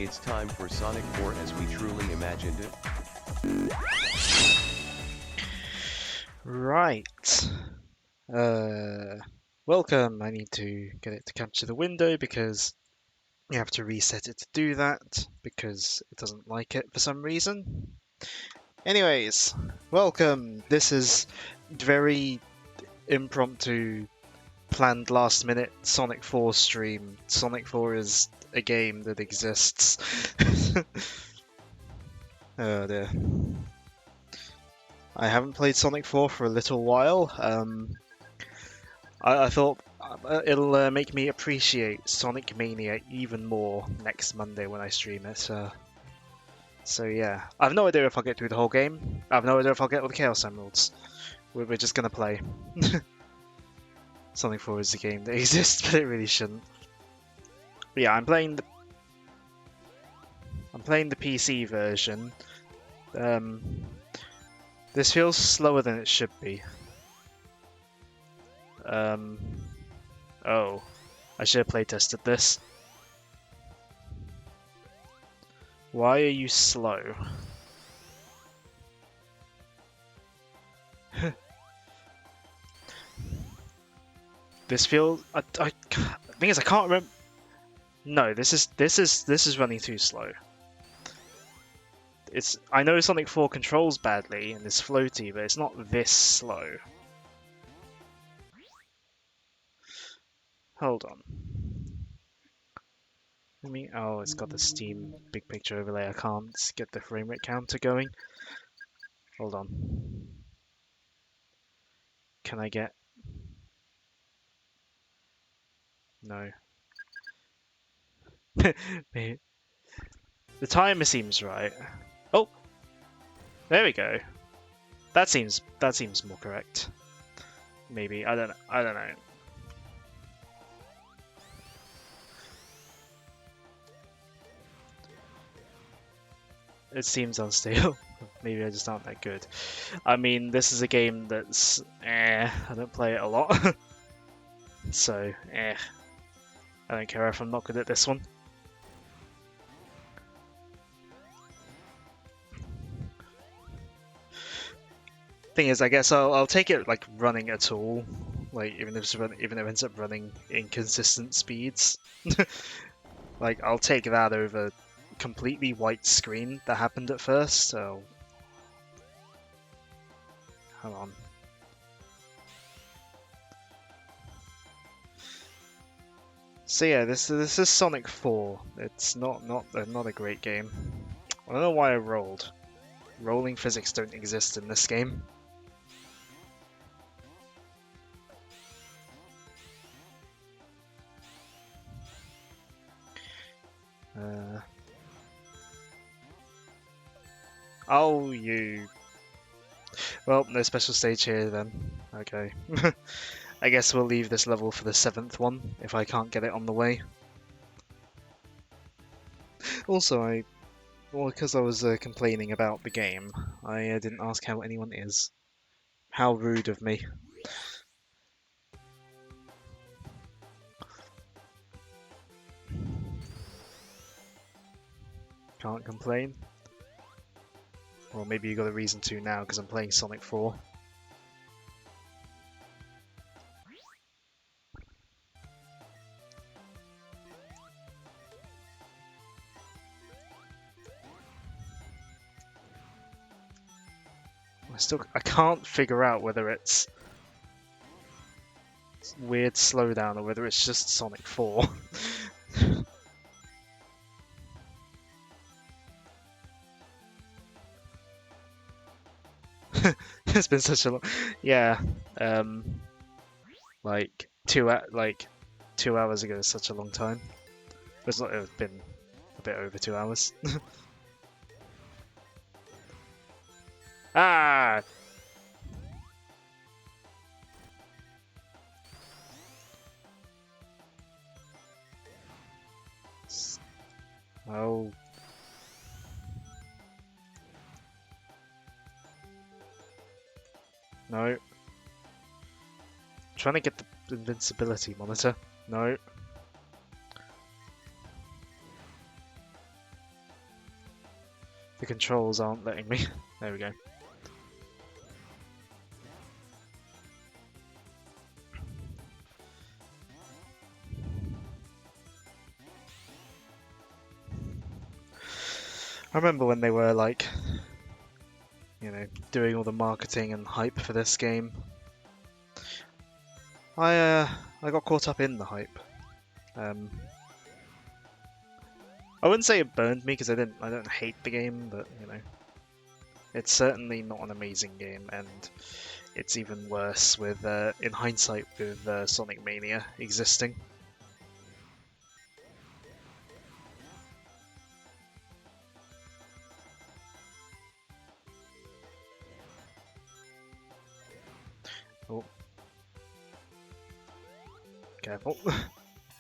It's time for Sonic 4 as we truly imagined it. Right. Welcome. I need to get it to capture the window because you have to reset it to do that because it doesn't like it for some reason. Anyways, welcome. This is very impromptu, planned last minute Sonic 4 stream. Sonic 4 is a game that exists. Oh dear. I haven't played Sonic 4 for a little while. I thought it'll make me appreciate Sonic Mania even more next Monday when I stream it. So yeah, I have no idea if I'll get through the whole game. I have no idea if I'll get all the Chaos Emeralds. We're just gonna play. Sonic 4 is a game that exists, but it really shouldn't. But yeah, I'm playing the PC version. This feels slower than it should be. Oh, I should have playtested this. Why are you slow? This feels. The thing is, I can't remember. No, this is running too slow. I know Sonic 4 controls badly and is floaty, but it's not this slow. Hold on. Oh, it's got the Steam big picture overlay. I can't get the frame rate counter going. Hold on. Can I get? No. The timer seems right. Oh, there we go. That seems more correct. Maybe I don't know. It seems unstable. Maybe I just aren't that good. I mean, this is a game that's I don't play it a lot. So, I don't care if I'm not good at this one. Thing is, I guess I'll take it like running at all, like even if it ends up running inconsistent speeds. Like I'll take that over completely white screen that happened at first. So, hang on. So yeah, this is Sonic 4. It's not a great game. I don't know why I rolled. Rolling physics don't exist in this game. Oh, you. Well, no special stage here then. Okay. I guess we'll leave this level for the 7th one, if I can't get it on the way. Also, because I was complaining about the game, I didn't ask how anyone is. How rude of me. Can't complain. Well, maybe you got a reason to now, because I'm playing Sonic 4. I can't figure out whether it's weird slowdown or whether it's just Sonic 4. It's been such a long, yeah. Like 2 hours ago is such a long time. It's been a bit over 2 hours. Ah! Oh. No. Trying to get the invincibility monitor. No. controls aren't letting me. There we go. I remember when they were like, you know, doing all the marketing and hype for this game. I got caught up in the hype. I wouldn't say it burned me because I don't hate the game, but you know, it's certainly not an amazing game, and it's even worse with in hindsight with Sonic Mania existing. Oh, careful!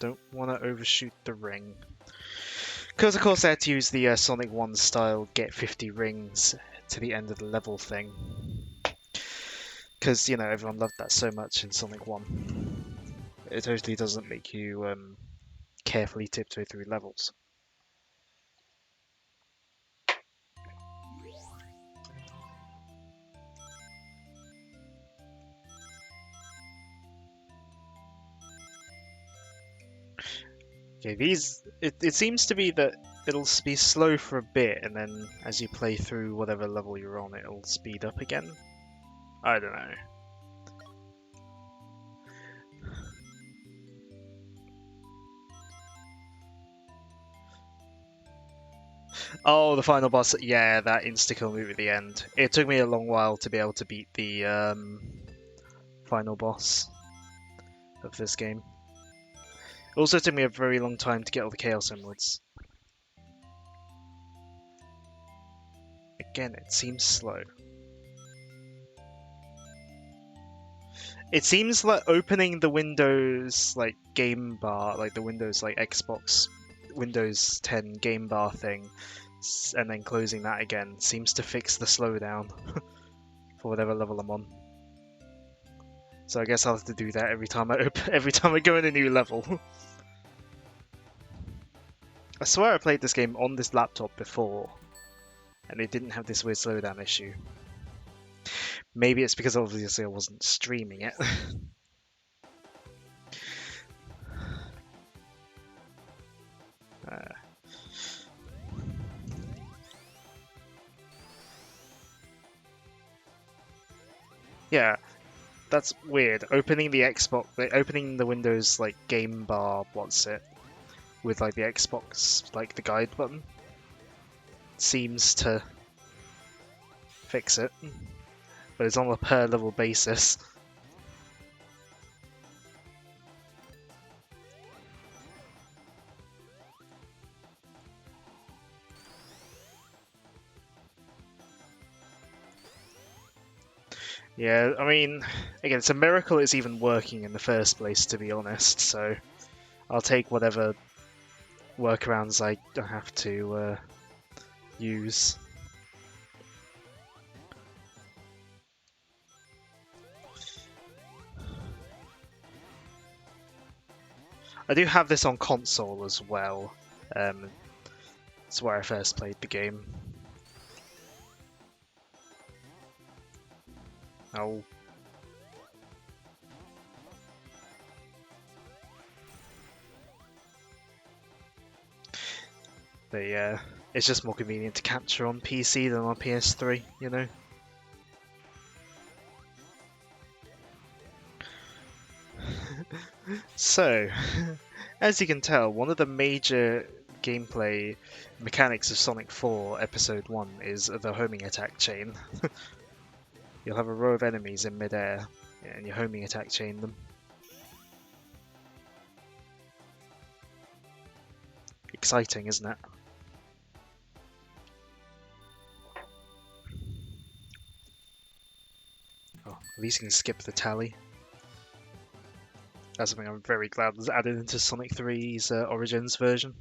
Don't want to overshoot the ring. Because of course I had to use the Sonic 1 style get 50 rings to the end of the level thing. Because, you know, everyone loved that so much in Sonic 1. It totally doesn't make you carefully tiptoe through levels. Okay, it seems to be that it'll be slow for a bit, and then as you play through whatever level you're on, it'll speed up again. I don't know. Oh, the final boss. Yeah, that insta-kill move at the end. It took me a long while to be able to beat the final boss of this game. It also took me a very long time to get all the Chaos Emeralds. Again, it seems slow. It seems like opening the Windows like game bar, like the Windows like Xbox Windows 10 game bar thing, and then closing that again seems to fix the slowdown for whatever level I'm on. So I guess I'll have to do that every time I go in a new level. I swear I played this game on this laptop before, and it didn't have this weird slowdown issue. Maybe it's because obviously I wasn't streaming it. Yeah, that's weird. Opening the Xbox, like, opening the Windows like game bar, what's it, with like the Xbox like the guide button, seems to fix it, but it's on a per level basis. Yeah, I mean, again, it's a miracle it's even working in the first place, to be honest, so I'll take whatever workarounds I have to use. I do have this on console as well. It's where I first played the game. Oh. But yeah, it's just more convenient to capture on PC than on PS3, you know? So, as you can tell, one of the major gameplay mechanics of Sonic 4 Episode 1 is the homing attack chain. You'll have a row of enemies in midair, and you homing attack chain them. Exciting, isn't it? Oh, at least you can skip the tally. That's something I'm very glad was added into Sonic 3's Origins version.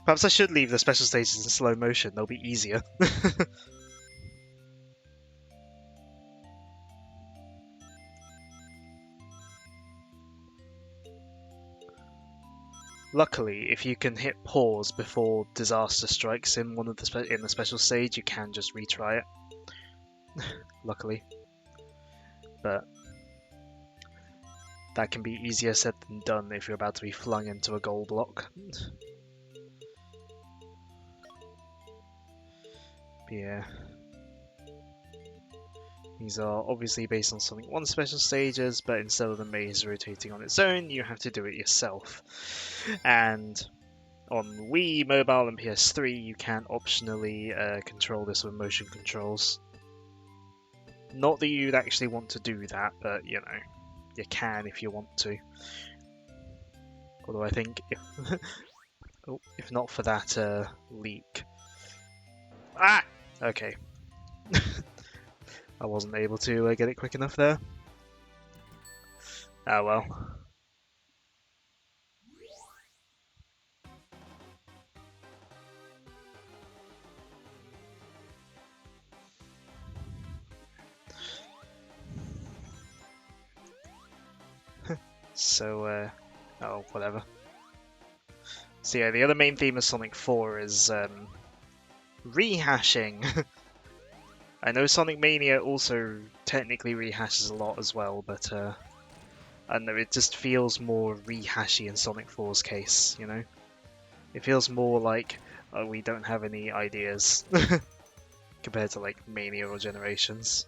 Perhaps I should leave the special stages in slow motion, they'll be easier. Luckily, if you can hit pause before disaster strikes in one of the in the special stage, you can just retry it. Luckily, but that can be easier said than done if you're about to be flung into a goal block. But yeah. These are obviously based on Sonic 1 special stages, but instead of the maze rotating on its own, you have to do it yourself. And on Wii, Mobile, and PS3, you can optionally control this with motion controls. Not that you'd actually want to do that, but you know, you can if you want to. Although I think if, if not for that leak. Ah! Okay. I wasn't able to get it quick enough there. Ah well. So, oh, whatever. So yeah, the other main theme of Sonic 4 is rehashing. I know Sonic Mania also technically rehashes a lot as well, but I don't know, it just feels more rehashy in Sonic 4's case, you know? It feels more like, oh, we don't have any ideas compared to like Mania or Generations.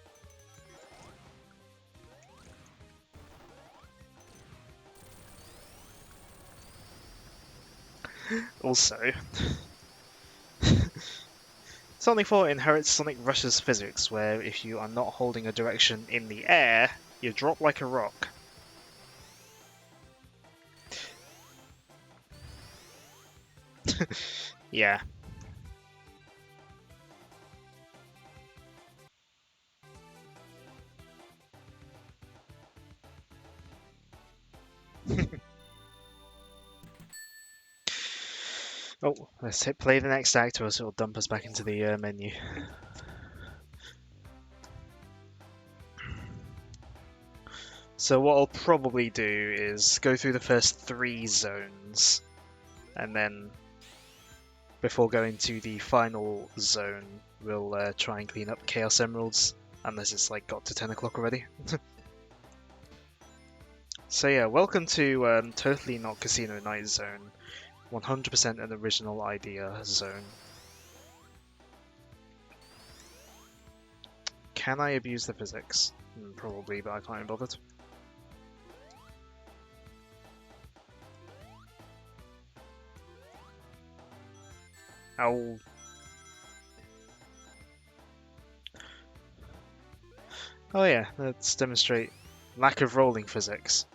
Also, Sonic 4 inherits Sonic Rush's physics, where if you are not holding a direction in the air, you drop like a rock. Yeah. Oh, let's hit play the next act, or else it'll dump us back into the menu. So what I'll probably do is go through the first 3 zones, and then before going to the final zone, we'll try and clean up Chaos Emeralds, unless it's like got to 10 o'clock already. So yeah, welcome to Totally Not Casino Night Zone, 100% an original idea zone. Can I abuse the physics? Probably, but I can't be bothered. Ow. Oh yeah, let's demonstrate lack of rolling physics.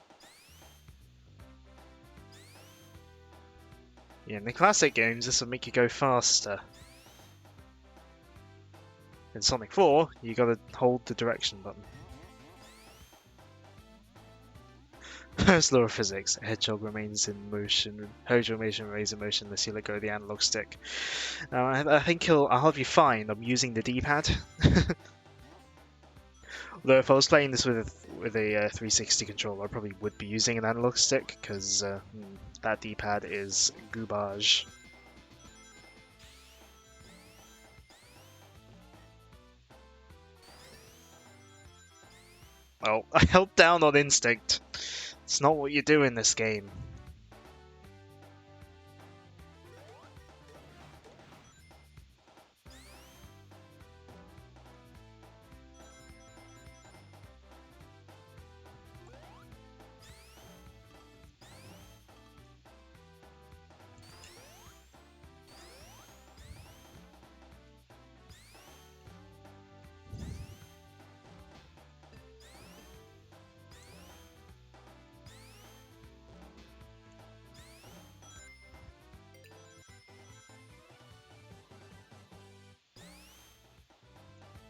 Yeah, in the classic games, this will make you go faster. In Sonic 4, you gotta hold the direction button. First law of physics, a hedgehog remains in motion. Hedgehog remains in motion unless you let go of the analog stick. Now, I think I'll have you fine. I'm using the D-pad. Although if I was playing this with a 360 controller, I probably would be using an analog stick because that D-pad is garbage. Oh, I held down on instinct. It's not what you do in this game.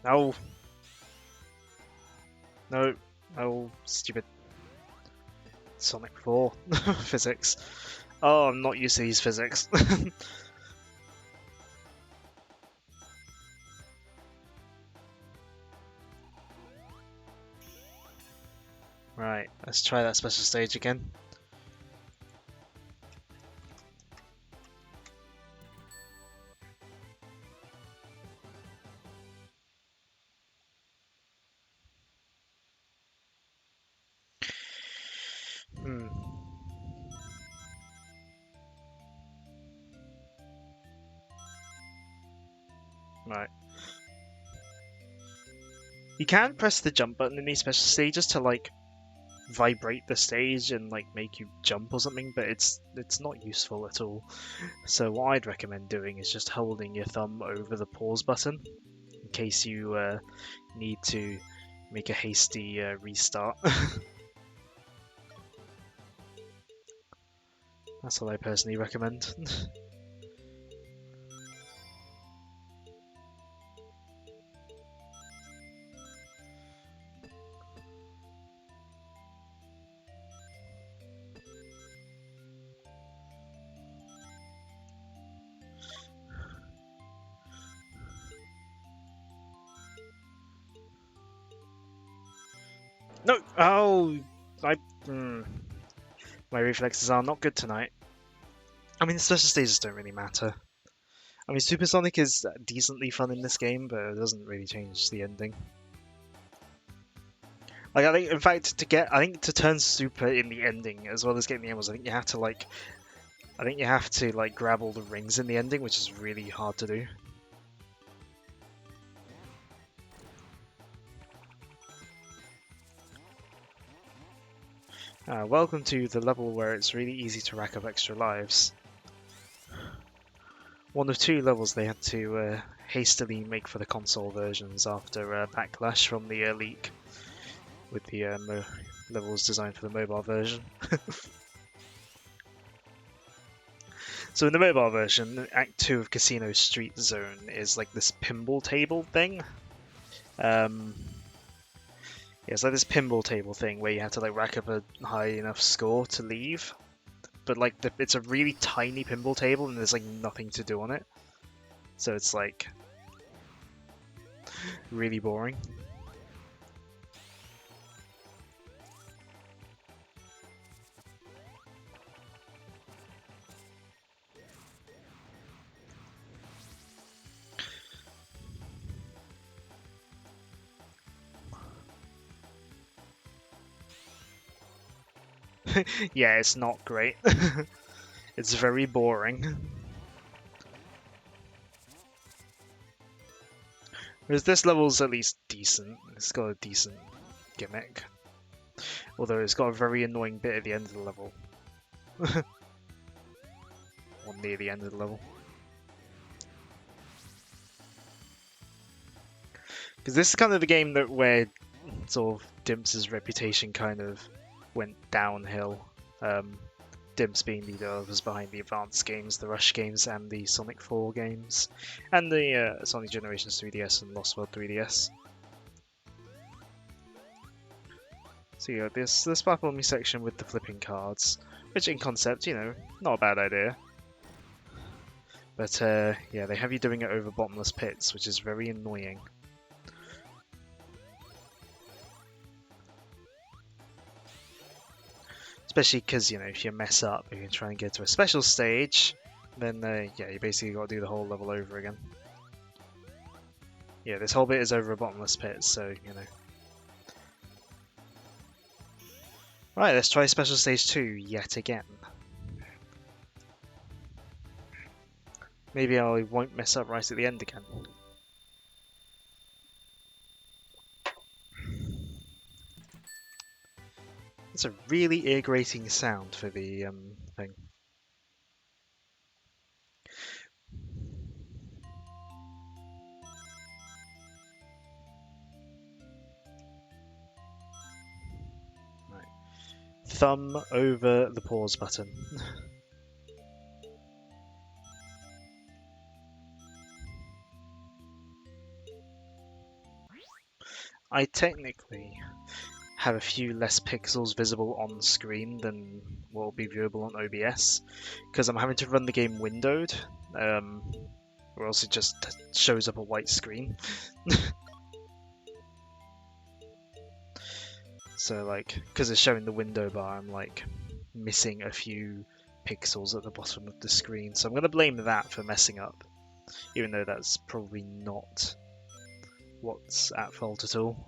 No. No. Oh, stupid. Sonic 4 physics. Oh, I'm not used to these physics. Right, let's try that special stage again. Right. You can press the jump button in these special stages to like vibrate the stage and like make you jump or something, but it's not useful at all. So what I'd recommend doing is just holding your thumb over the pause button in case you need to make a hasty restart. That's what I personally recommend. No! Oh! I... My reflexes are not good tonight. I mean, the special stages don't really matter. I mean, Supersonic is decently fun in this game, but it doesn't really change the ending. Like, I think, in fact, I think to turn super in the ending, as well as getting the emeralds, I think you have to, like, grab all the rings in the ending, which is really hard to do. Welcome to the level where it's really easy to rack up extra lives. One of two levels they had to hastily make for the console versions after backlash from the leak, with the levels designed for the mobile version. So in the mobile version, Act 2 of Casino Street Zone is like this pinball table thing. Yeah, it's like this pinball table thing where you have to like rack up a high enough score to leave. But like it's a really tiny pinball table and there's like nothing to do on it. So it's like really boring. Yeah, it's not great. It's very boring. Whereas this level's at least decent. It's got a decent gimmick. Although it's got a very annoying bit at the end of the level. Or near the end of the level. Because this is kind of the game where sort of Dimps' reputation kind of went downhill. Dimps being the developers behind the Advance games, the Rush games, and the Sonic 4 games, and the Sonic Generations 3DS and Lost World 3DS. So you got this platforming section with the flipping cards, which in concept, you know, not a bad idea. But yeah, they have you doing it over bottomless pits, which is very annoying. Especially because, you know, if you mess up, you can try and get to a special stage, then yeah, you basically got to do the whole level over again. Yeah, this whole bit is over a bottomless pit, so, you know. Right, let's try Special Stage 2 yet again. Maybe I won't mess up right at the end again. It's a really ear-grating sound for the thing. Right. Thumb over the pause button. I technically have a few less pixels visible on screen than what will be viewable on OBS, because I'm having to run the game windowed, or else it just shows up a white screen. So like, because it's showing the window bar, I'm like missing a few pixels at the bottom of the screen. So I'm going to blame that for messing up, even though that's probably not what's at fault at all.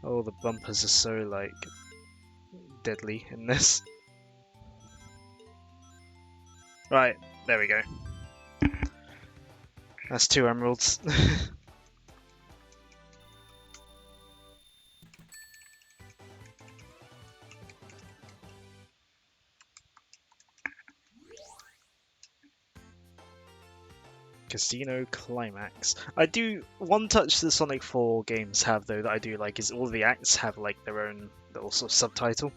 Oh, the bumpers are so, like, deadly in this. Right, there we go. That's 2 emeralds. Casino Climax. I do one touch the Sonic 4 games have though that I do like is all the acts have like their own little sort of subtitle.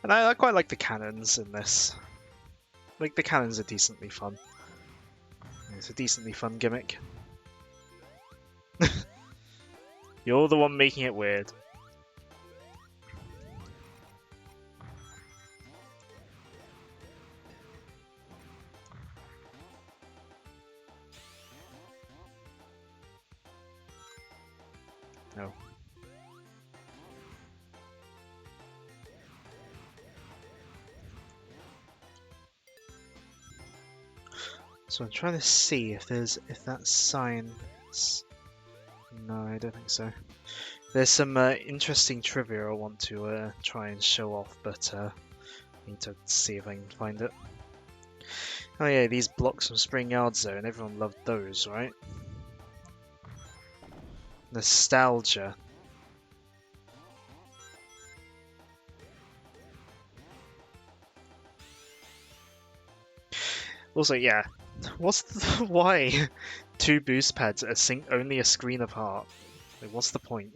And I quite like the cannons in this. Like the cannons are decently fun. It's a decently fun gimmick. You're the one making it weird. No. So I'm trying to see if that sign. No, I don't think so. There's some interesting trivia I want to try and show off, but I need to see if I can find it. Oh yeah, these blocks from Spring Yard Zone, everyone loved those, right? Nostalgia. Also, yeah, why 2 boost pads are only a screen apart? Like, what's the point?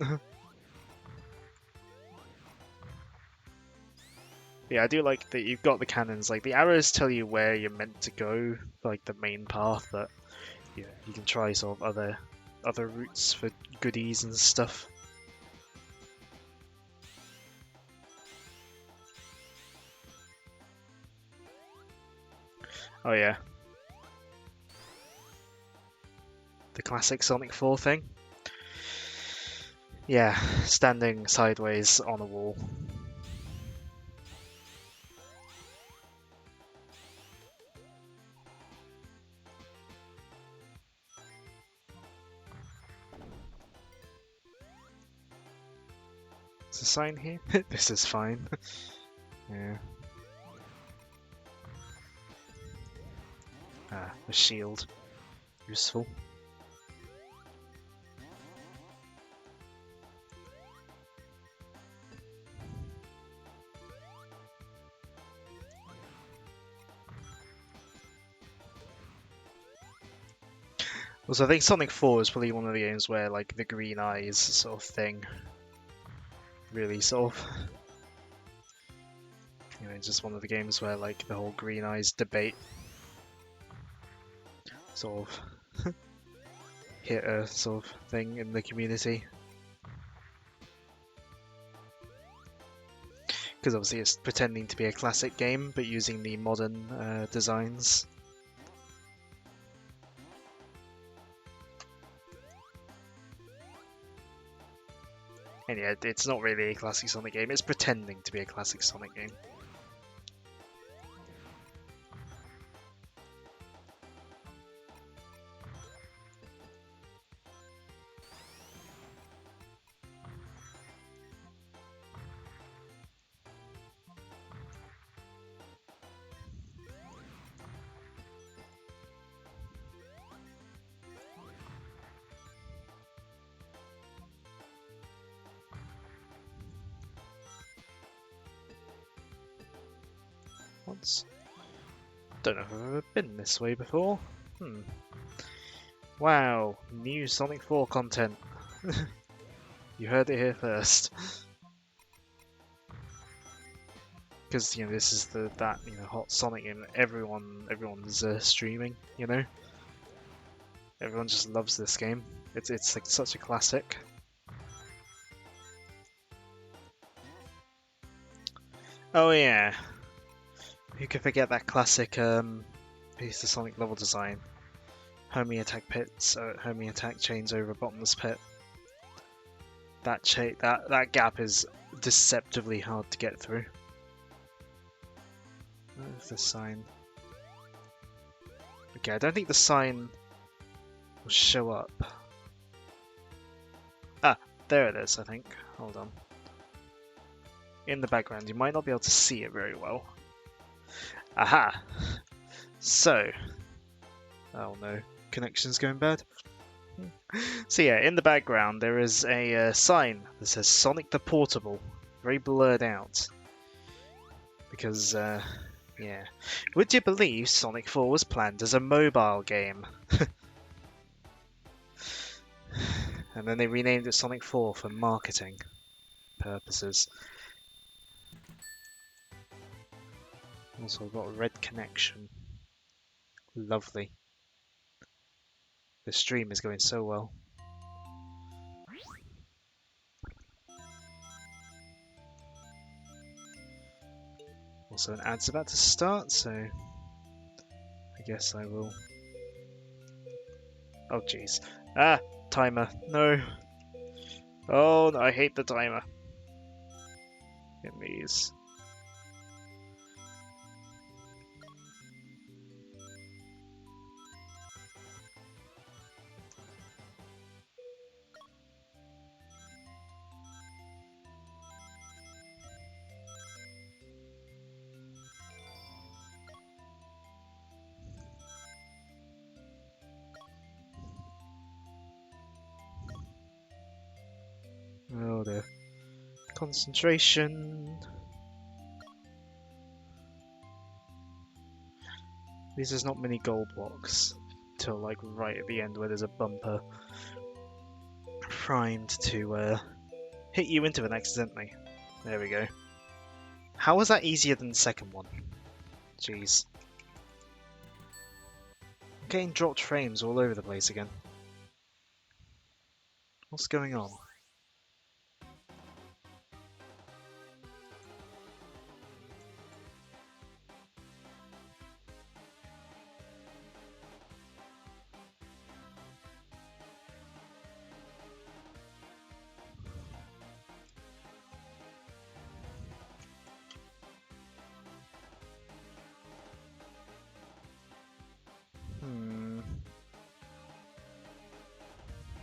Yeah, I do like that you've got the cannons. Like the arrows tell you where you're meant to go, like the main path, but yeah, you can try sort of other routes for goodies and stuff. Oh yeah. The classic Sonic 4 thing. Yeah, standing sideways on a wall. Is a sign here? This is fine. Yeah. Ah, a shield. Useful. Also, I think Sonic 4 is probably one of the games where, like, the green eyes sort of thing really sort of... You know, just one of the games where, like, the whole green eyes debate sort of hit a sort of thing in the community. Because obviously it's pretending to be a classic game, but using the modern designs. And yeah, it's not really a classic Sonic game, it's pretending to be a classic Sonic game. Once. Don't know if I've ever been this way before. Wow, new Sonic 4 content. You heard it here first. Because you know this is that hot Sonic game that everyone's streaming. You know, everyone just loves this game. It's like such a classic. Oh yeah, who could forget that classic piece of Sonic level design? Homing attack pits, homing attack chains over bottomless pit. That gap is deceptively hard to get through. Where's the sign? Okay, I don't think the sign will show up. Ah, there it is, I think. Hold on. in the background. You might not be able to see it very well. Aha! So, oh no, connection's going bad. So yeah, in the background there is a sign that says Sonic the Portable, very blurred out. Because, yeah. Would you believe Sonic 4 was planned as a mobile game? And then they renamed it Sonic 4 for marketing purposes. Also, I've got a red connection. Lovely. The stream is going so well. Also, an ad's about to start, so I guess I will. Oh, jeez. Ah, timer. No. Oh, no, I hate the timer. Get these. Oh, the concentration. These is not many gold blocks till like right at the end where there's a bumper primed to hit you into it accidentally. There we go. How was that easier than the second one? Jeez. I'm getting dropped frames all over the place again. What's going on?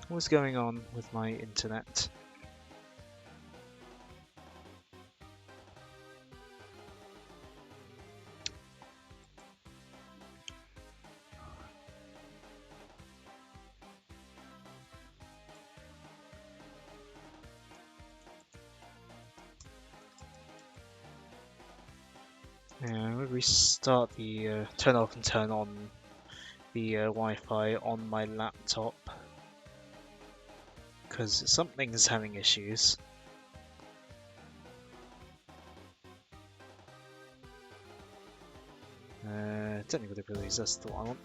What's going on with my internet? Yeah, we'll restart the turn off and turn on the Wi-Fi on my laptop because something is having issues. Technical difficulties, that's the one I want.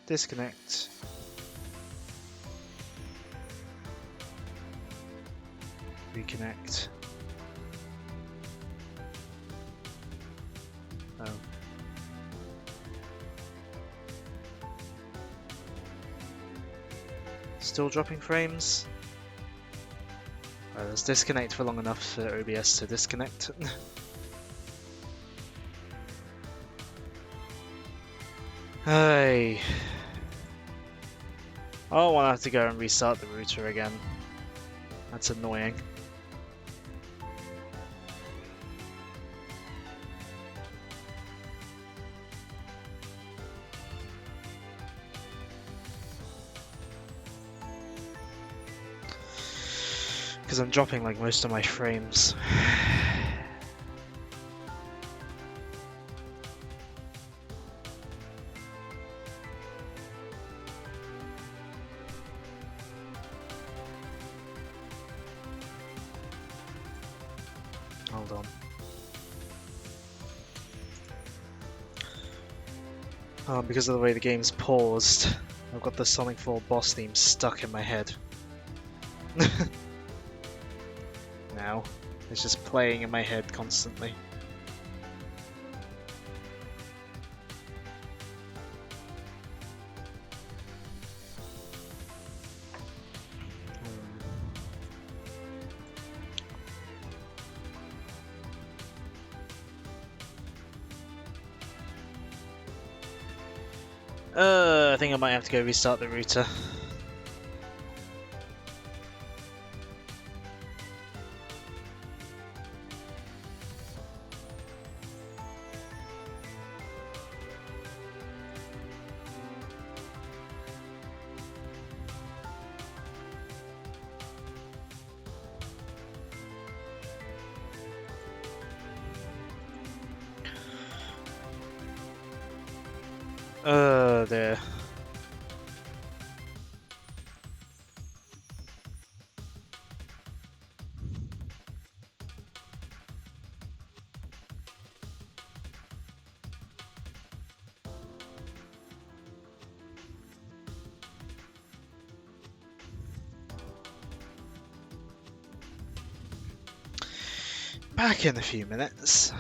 Disconnect. Reconnect. Oh. Still dropping frames? Let's disconnect for long enough for OBS to disconnect. Hey. Oh, I'll have to go and restart the router again. That's annoying. Because I'm dropping like most of my frames. Hold on. Because of the way the game's paused, I've got the Sonic 4 boss theme stuck in my head. Now, it's just playing in my head constantly. I think I might have to go restart the router. There. Back in a few minutes.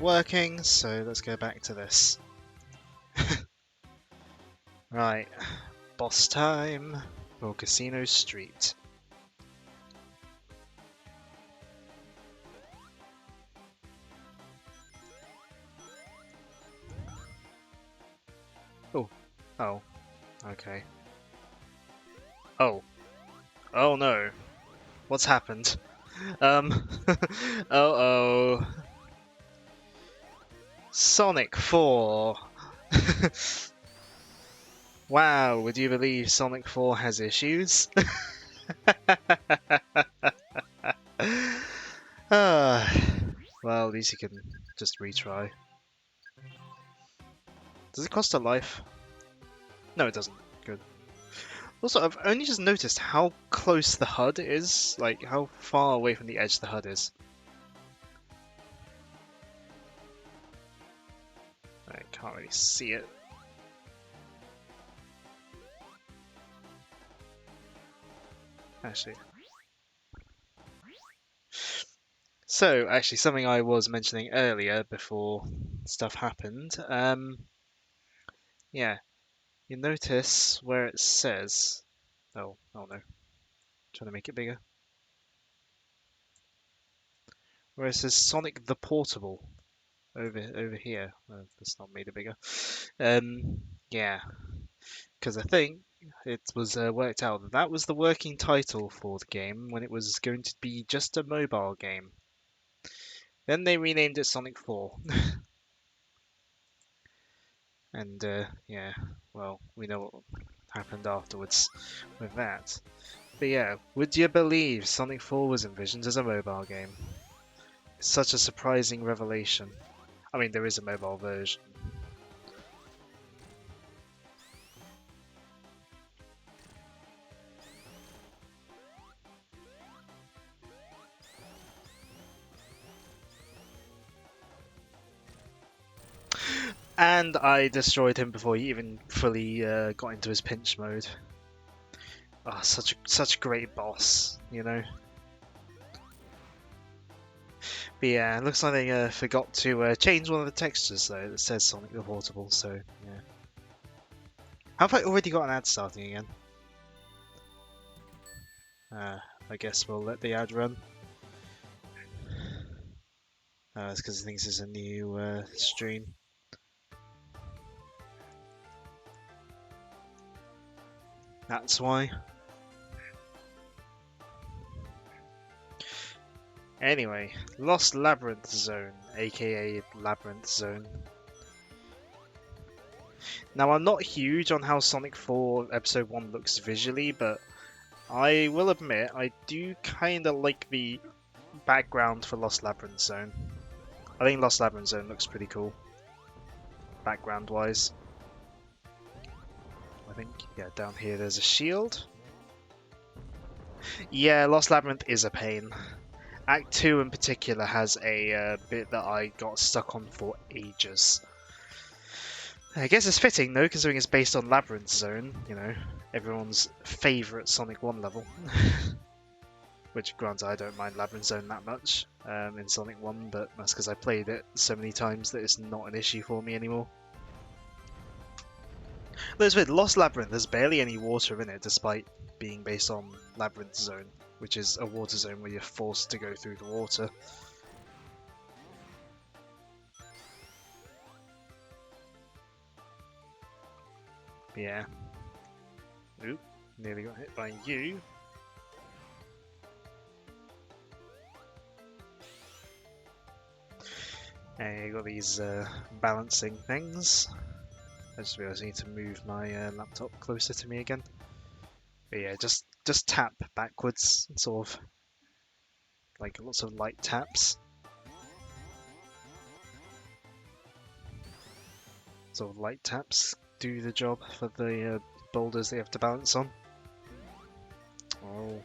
working, so let's go back to this. Right, boss time for Casino Street. Oh, okay. Oh. Oh no. What's happened? Uh-oh. Sonic 4. Wow, would you believe Sonic 4 has issues? Well, at least you can just retry. Does it cost a life? No, it doesn't. Good. Also, I've only just noticed how close the HUD is, like how far away from the edge the HUD is. I can't really see it. Actually. So, actually, something I was mentioning earlier before stuff happened. Yeah, you notice where it says. Oh no. Trying to make it bigger. Where it says Sonic the Portable over here. That's not made it bigger. Yeah, because I think it was worked out that that was the working title for the game when it was going to be just a mobile game. Then they renamed it Sonic 4. And yeah, well, we know what happened afterwards with that. But yeah, would you believe Sonic 4 was envisioned as a mobile game? It's such a surprising revelation. I mean, there is a mobile version. And I destroyed him before he even fully got into his pinch mode. Ah, oh, such a great boss, you know. But yeah, it looks like they forgot to change one of the textures though that says Sonic the Portable. So yeah. Have I already got an ad starting again? I guess we'll let the ad run. It's because it thinks it's a new stream. That's why. Anyway, Lost Labyrinth Zone, aka Labyrinth Zone. Now, I'm not huge on how Sonic 4 Episode 1 looks visually, but I will admit I do kind of like the background for Lost Labyrinth Zone. I think Lost Labyrinth Zone looks pretty cool, background-wise. I think, yeah, down here there's a shield. Yeah, Lost Labyrinth is a pain. Act 2 in particular has a bit that I got stuck on for ages. I guess it's fitting though, considering it's based on Labyrinth Zone, you know, everyone's favourite Sonic 1 level. Which, granted, I don't mind Labyrinth Zone that much in Sonic 1, but that's because I played it so many times that it's not an issue for me anymore. Though it's weird, Lost Labyrinth, there's barely any water in it, despite being based on Labyrinth Zone, which is a water zone where you're forced to go through the water. Yeah. Oop, nearly got hit by you. And you got these balancing things. I just realised I need to move my laptop closer to me again. But yeah, just tap backwards, sort of like lots of light taps. Sort of light taps do the job for the boulders they have to balance on. Oh.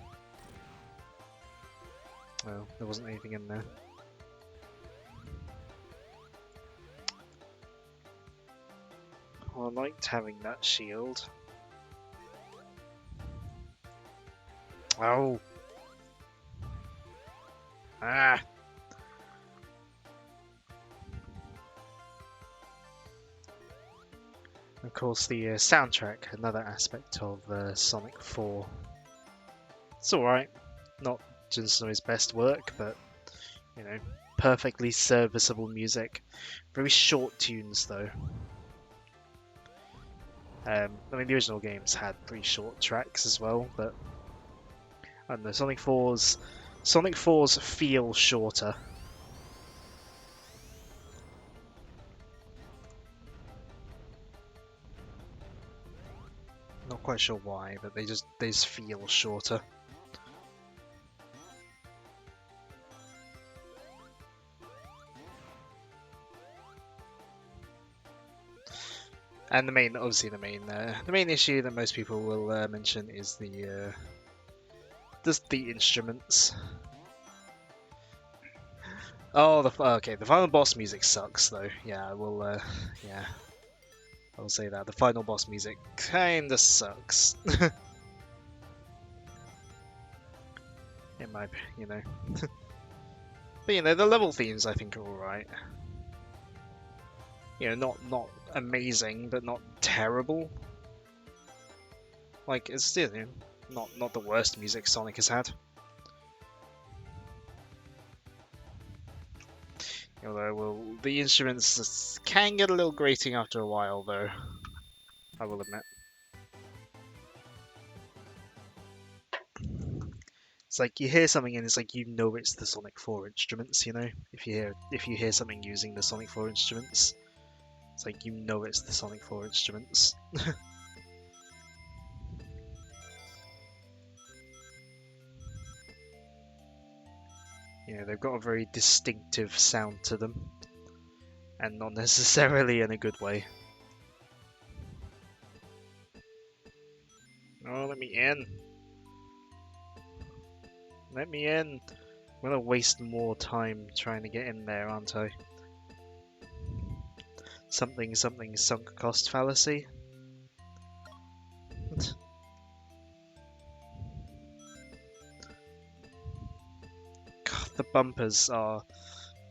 Well, there wasn't anything in there. Well, I liked having that shield. Oh! Ah! Of course, the soundtrack, another aspect of Sonic 4. It's alright. Not Junsono's best work, but, you know, perfectly serviceable music. Very short tunes, though. I mean, the original games had pretty short tracks as well, but I don't know, Sonic 4's feel shorter. Not quite sure why, but they just feel shorter. And obviously the main issue that most people will mention is the instruments. Oh, the final boss music sucks though. Yeah, I will say that the final boss music kinda sucks. It might, but the level themes I think are alright. Not amazing, but not terrible. Like, it's still not the worst music Sonic has had. Although, the instruments can get a little grating after a while, though. I will admit. It's like you hear something and it's like it's the Sonic 4 instruments, If you hear something using the Sonic 4 instruments, it's like it's the Sonic 4 instruments. They've got a very distinctive sound to them, and not necessarily in a good way. Oh, let me in. Let me in. I'm gonna waste more time trying to get in there, aren't I? Something sunk cost fallacy. God, the bumpers are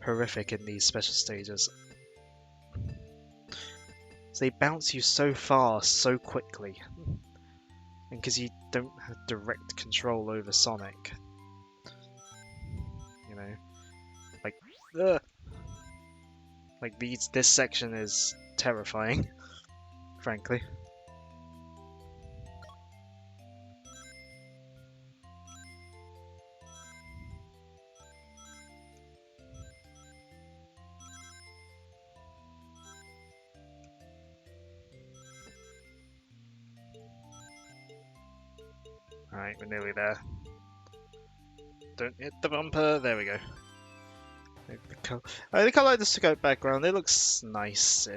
horrific in these special stages. So they bounce you so fast, so quickly. And because you don't have direct control over Sonic. Like, this section is terrifying, frankly. Alright, we're nearly there. Don't hit the bumper. There we go. The kaleidoscope background, it looks nice.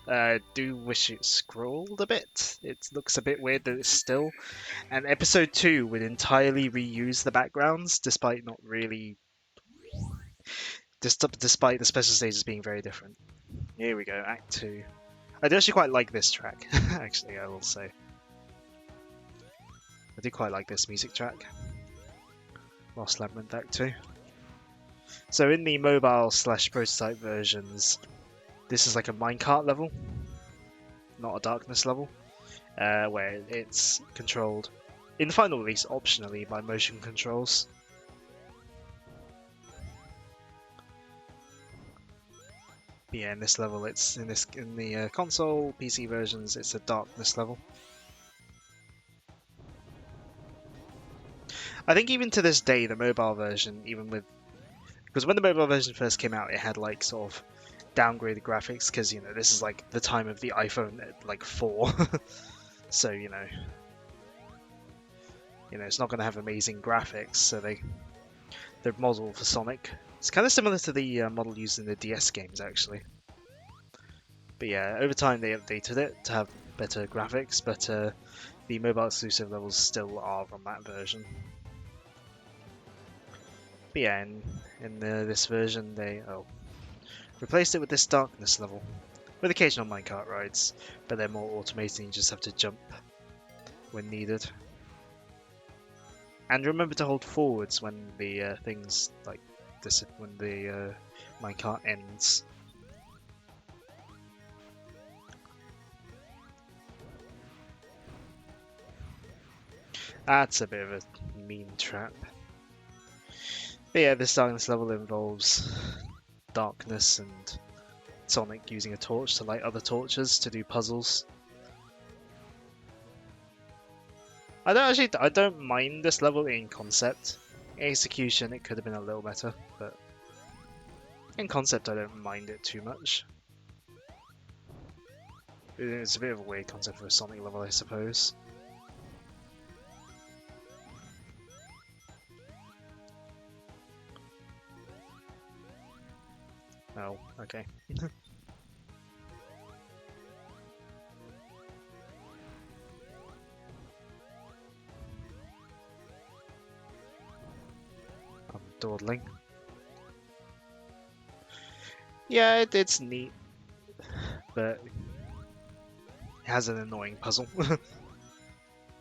I do wish it scrolled a bit. It looks a bit weird that it's still. And episode 2 would entirely reuse the backgrounds, despite not really. Despite the special stages being very different. Here we go, Act 2. I do actually quite like this track, actually, I will say. I do quite like this music track. Lost Labyrinth Act 2. So in the mobile/prototype versions, this is like a minecart level, not a darkness level, where it's controlled, in the final release, optionally by motion controls. But yeah, in this level, it's in the console PC versions, it's a darkness level. I think even to this day, the mobile version, because when the mobile version first came out, it had like sort of downgraded graphics because this is like the time of the iPhone like 4, so it's not going to have amazing graphics. So the model for Sonic, it's kind of similar to the model used in the DS games actually. But yeah, over time they updated it to have better graphics, but the mobile exclusive levels still are on that version. But yeah, in this version they replaced it with this darkness level, with occasional minecart rides, but they're more automated and you just have to jump when needed. And remember to hold forwards when the things like this, when the minecart ends. That's a bit of a mean trap. But yeah, this darkness level involves darkness and Sonic using a torch to light other torches to do puzzles. I don't mind this level in concept. In execution, it could have been a little better, but in concept, I don't mind it too much. It's a bit of a weird concept for a Sonic level, I suppose. Oh, okay. I'm dawdling. Yeah, it's neat, but it has an annoying puzzle. And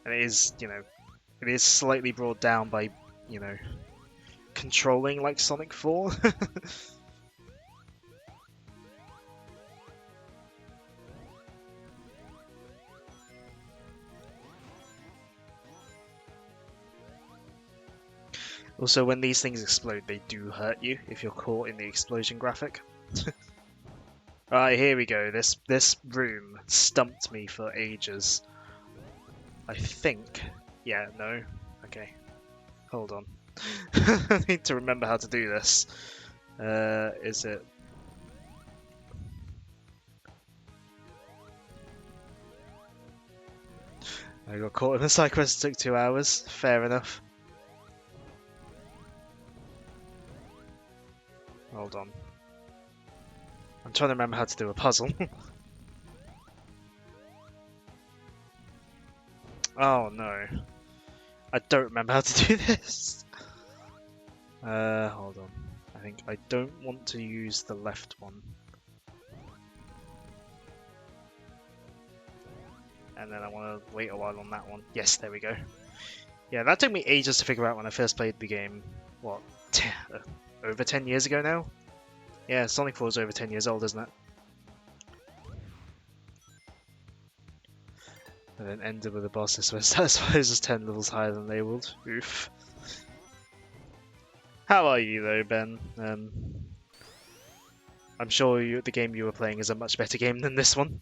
it is, it is slightly brought down by, controlling like Sonic 4. Also, when these things explode, they do hurt you if you're caught in the explosion graphic. Alright, here we go. This room stumped me for ages. I think. Yeah, no. Okay. Hold on. I need to remember how to do this. Is it... I got caught in the side quest, it took 2 hours. Fair enough. Hold on. I'm trying to remember how to do a puzzle. Oh no. I don't remember how to do this. Hold on. I think I don't want to use the left one. And then I want to wait a while on that one. Yes, there we go. Yeah, that took me ages to figure out when I first played the game. What? Over 10 years ago now? Yeah, Sonic 4 is over 10 years old, isn't it? And then ended with a boss I suppose is 10 levels higher than labeled. Oof. How are you though, Ben? I'm sure the game you were playing is a much better game than this one.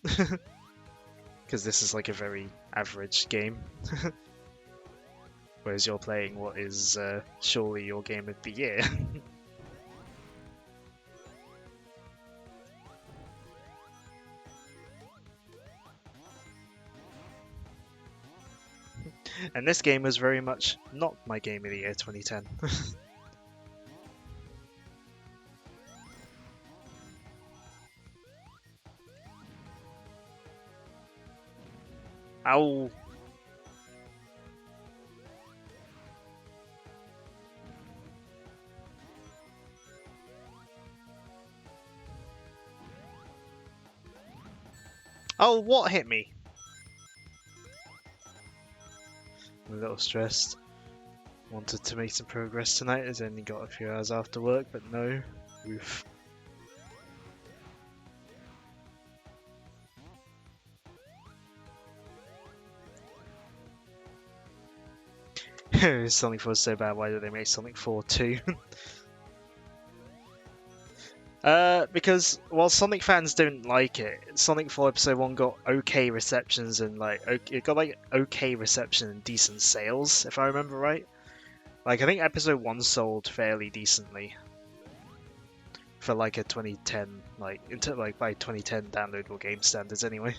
Because this is like a very average game. Whereas you're playing what is surely your game of the year. And this game was very much not my game of the year 2010. Ow! Oh, what hit me? I'm a little stressed. Wanted to make some progress tonight, as only got a few hours after work, but no. Oof. Sonic 4 is so bad, why did they make Sonic 4 too? Because while Sonic fans don't like it, Sonic 4 Episode 1 got okay receptions and it got like okay reception and decent sales, if I remember right. Like I think Episode 1 sold fairly decently for like a 2010 by 2010 downloadable game standards anyway.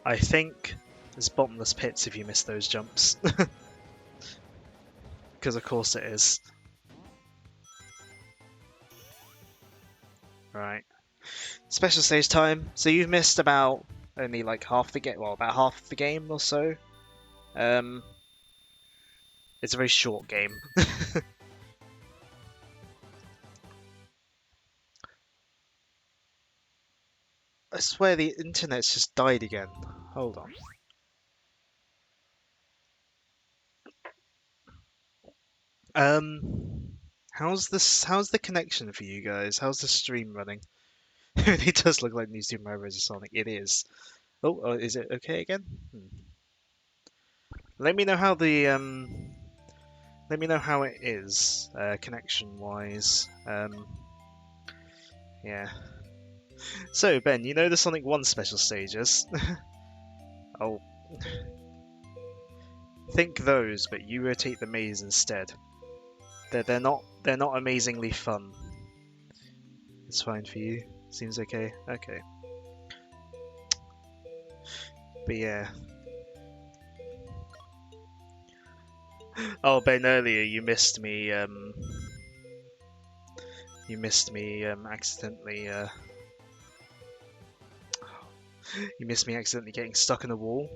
I think there's bottomless pits if you miss those jumps. Because of course it is. Right. Special stage time. So you've missed about only like half the game, well, about half the game or so. It's a very short game. I swear the internet's just died again. Hold on. How's this? How's the connection for you guys? How's the stream running? It does look like New Super Mario Bros. Sonic. It is. Oh, is it okay again? Let me know how the Let me know how it is connection wise. Yeah. So Ben, you know the Sonic 1 special stages? Oh, think those, but you rotate the maze instead. They're not amazingly fun. It's fine for you. Seems okay. Okay. But yeah. Oh Ben, earlier you missed me. You missed me accidentally. You missed me accidentally getting stuck in a wall.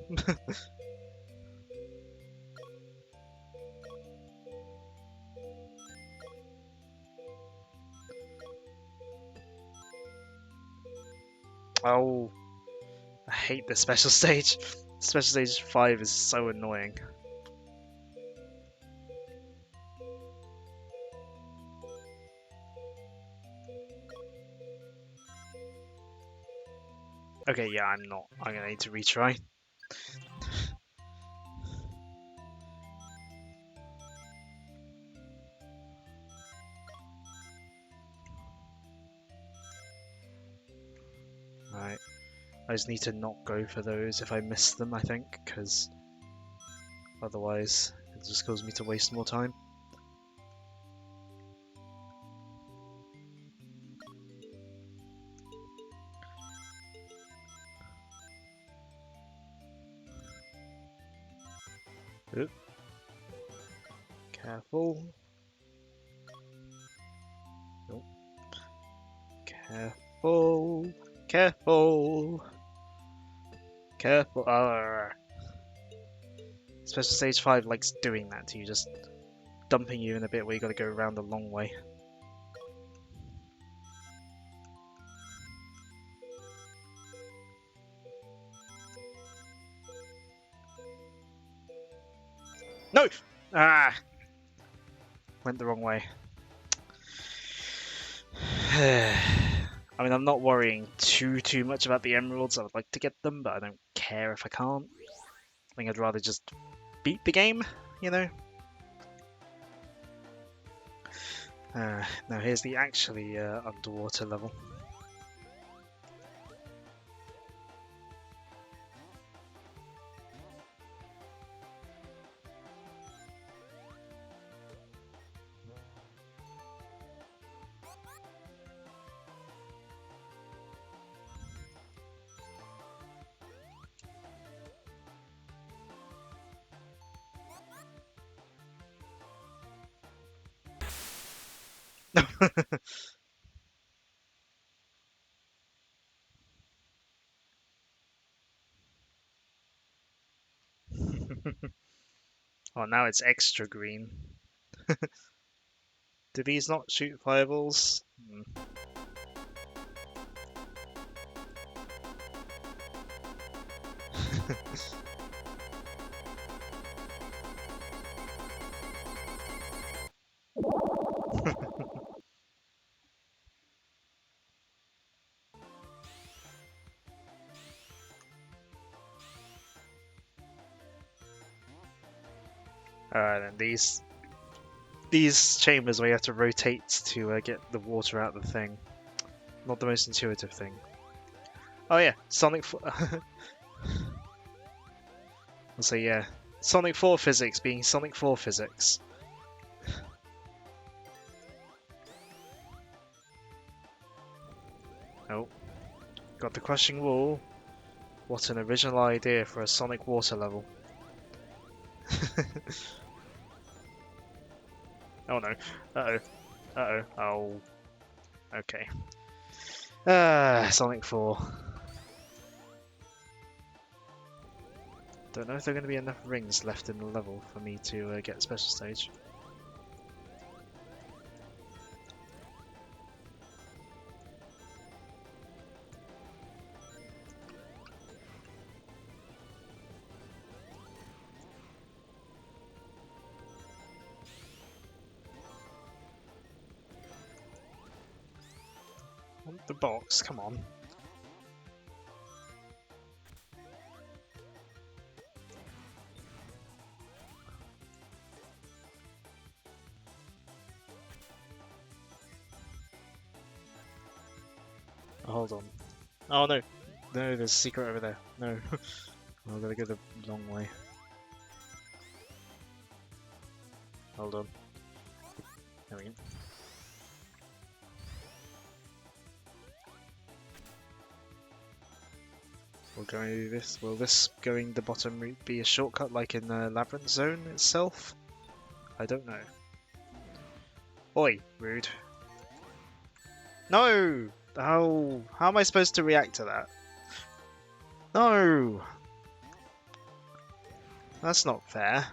Oh, I hate the special stage. Special stage 5 is so annoying. Okay, yeah, I'm not. I'm gonna need to retry. Right. I just need to not go for those if I miss them, I think, because otherwise it just causes me to waste more time. Oop. Careful. Nope. Careful. Careful. Careful. Special Stage 5 likes doing that to you, just dumping you in a bit where you gotta go around a long way. No! Ah! Went the wrong way. I mean, I'm not worrying too much about the emeralds. I would like to get them, but I don't care if I can't. I think I'd rather just beat the game, you know? Now here's the actually underwater level. Oh, now it's extra green. Do these not shoot fireballs? Alright, then these chambers where you have to rotate to get the water out of the thing. Not the most intuitive thing. Oh yeah, Sonic. So yeah, Sonic 4 physics being Sonic 4 physics. Oh, got the crushing wall. What an original idea for a Sonic water level. Oh no. Uh-oh. Uh-oh. Oh. Okay. Sonic 4. Don't know if there are going to be enough rings left in the level for me to get a special stage. the box, come on. Oh, hold on. Oh no! No, there's a secret over there. No. Oh, I gotta go the long way. Hold on. There we go. We'll go this. Will this going the bottom route be a shortcut like in the Labyrinth Zone itself? I don't know. Oi, rude. No! How am I supposed to react to that? No! That's not fair.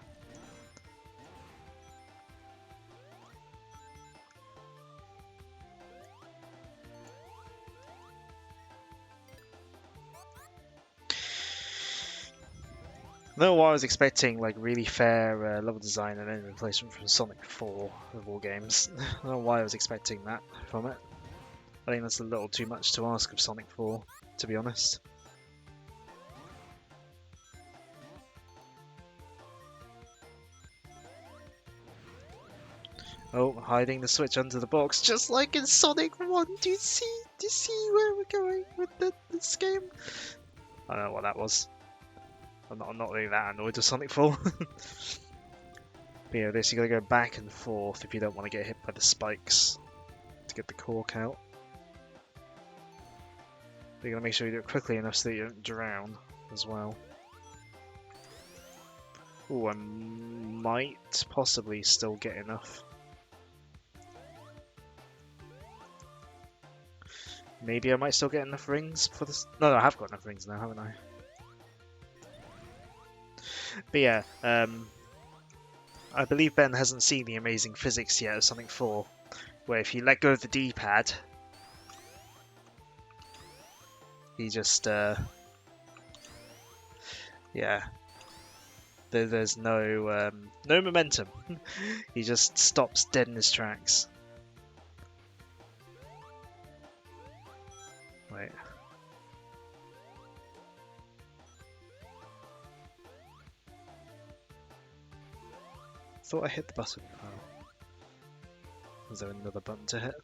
No, what I was expecting, like really fair level design and then replacement from Sonic 4 of all games. I don't know why I was expecting that from it. I think that's a little too much to ask of Sonic 4, to be honest. Oh, hiding the switch under the box, just like in Sonic 1. Do you see where we're going with this game? I don't know what that was. I'm not really that annoyed with Sonic 4. But yeah, this you gotta go back and forth if you don't want to get hit by the spikes to get the cork out. But you gotta make sure you do it quickly enough so that you don't drown as well. Oh, I might possibly still get enough. Maybe I might still get enough rings for this. No, I have got enough rings now, haven't I? But yeah, I believe Ben hasn't seen the amazing physics yet of Sonic 4, where if you let go of the D-pad, he just, yeah, there's no momentum. He just stops dead in his tracks. Wait. Thought I hit the button. Oh. Was there another button to hit?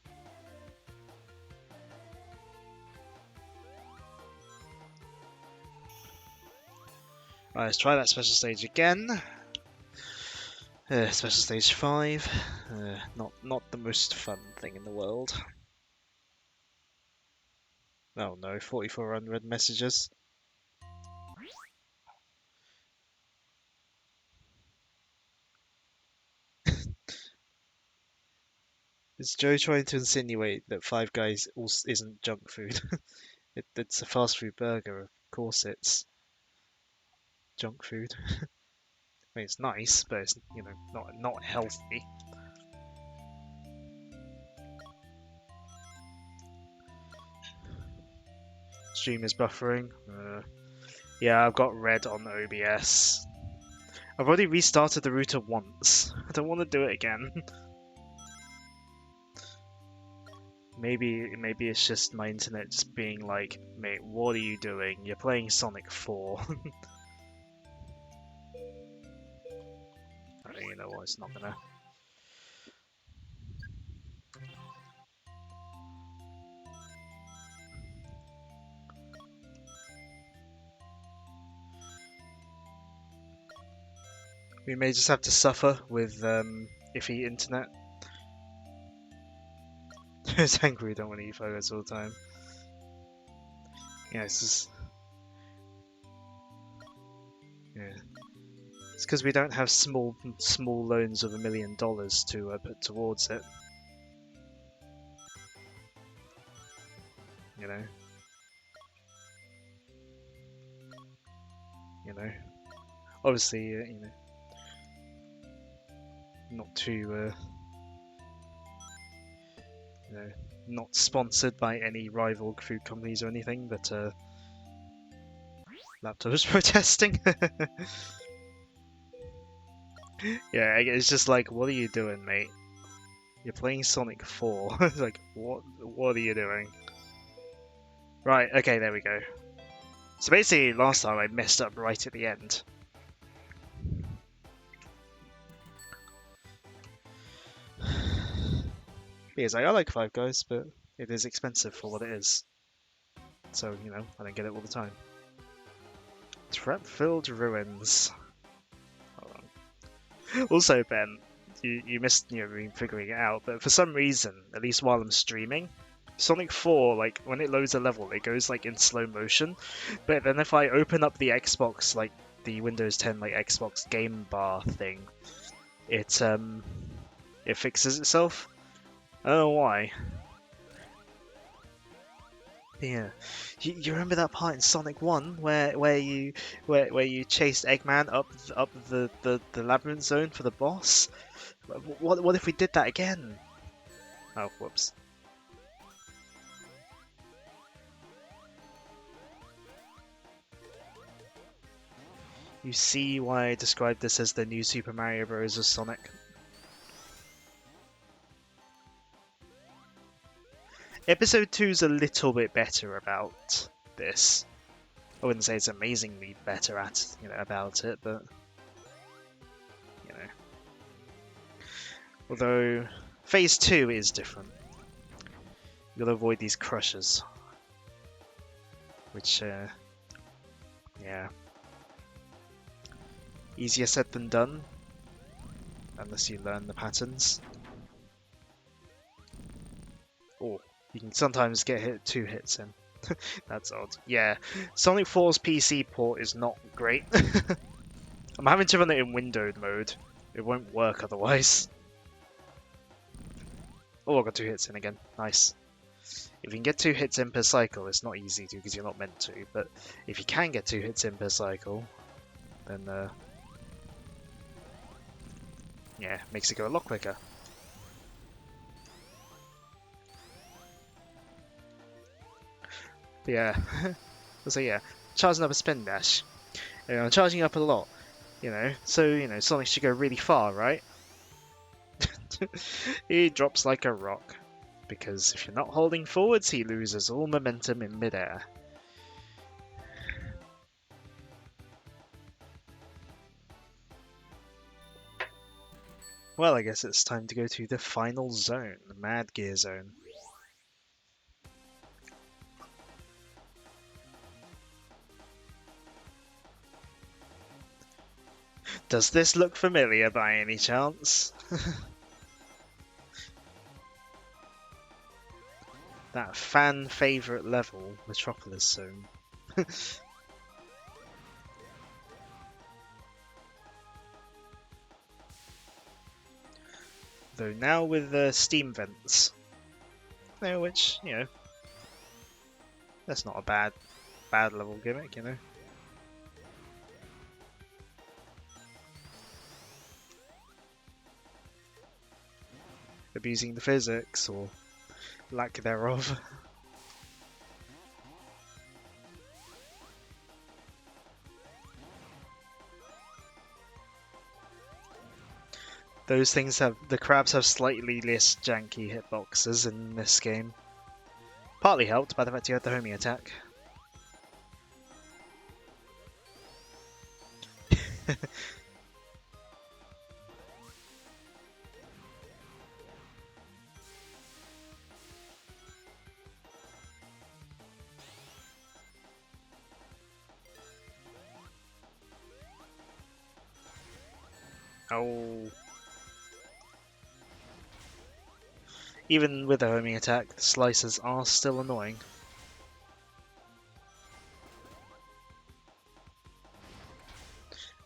Right, let's try that special stage again. Special stage 5. Not the most fun thing in the world. Oh no, 44 unread messages. Is Joe trying to insinuate that Five Guys isn't junk food? It's a fast food burger, of course it's junk food. I mean, it's nice, but it's, you know, not healthy. Stream is buffering. Yeah, I've got red on OBS. I've already restarted the router once. I don't want to do it again. Maybe it's just my internet just being like, mate, what are you doing? You're playing Sonic 4. You know what, it's not gonna. We may just have to suffer with iffy internet. It's angry we don't want to eat photos all the time. Yeah, it's just... Yeah. It's because we don't have small loans of $1 million to put towards it. You know? Obviously, you know, not too, you know, not sponsored by any rival food companies or anything, but laptop is protesting. Yeah, it's just like, what are you doing, mate? You're playing Sonic 4. It's like, what are you doing? Right, okay, there we go. So basically, last time I messed up right at the end. Because I like Five Guys, but it is expensive for what it is. So, you know, I don't get it all the time. Trap-filled ruins. Hold on. Also, Ben, you missed me figuring it out, but for some reason, at least while I'm streaming, Sonic 4, like, when it loads a level, it goes, like, in slow motion. But then if I open up the Xbox, like, the Windows 10, like, Xbox game bar thing, it fixes itself. I don't know why. Yeah, you remember that part in Sonic 1 where you chased Eggman up the labyrinth zone for the boss? What if we did that again? Oh, whoops. You see why I described this as the new Super Mario Bros. Of Sonic? Episode 2's a little bit better about this. I wouldn't say it's amazingly better at, about it, but, you know. Although, Phase 2 is different. You gotta avoid these crushers. Which, yeah. Easier said than done. Unless you learn the patterns. Or you can sometimes get hit 2 hits in. That's odd. Yeah, Sonic 4's PC port is not great. I'm having to run it in windowed mode. It won't work otherwise. Oh, I got 2 hits in again. Nice. If you can get 2 hits in per cycle, it's not easy to because you're not meant to, but if you can get 2 hits in per cycle, then yeah, makes it go a lot quicker. But yeah, so yeah, charging up a spin dash. I'm charging up a lot, so Sonic should go really far, right? He drops like a rock, because if you're not holding forwards, he loses all momentum in midair. Well, I guess it's time to go to the final zone, the Mad Gear Zone. Does this look familiar by any chance? That fan favourite level, Metropolis Zone. Though now with the steam vents. Which, that's not a bad level gimmick, Abusing the physics, or lack thereof. The crabs have slightly less janky hitboxes in this game. Partly helped by the fact you had the homing attack. Oh. Even with the homing attack, the slicers are still annoying.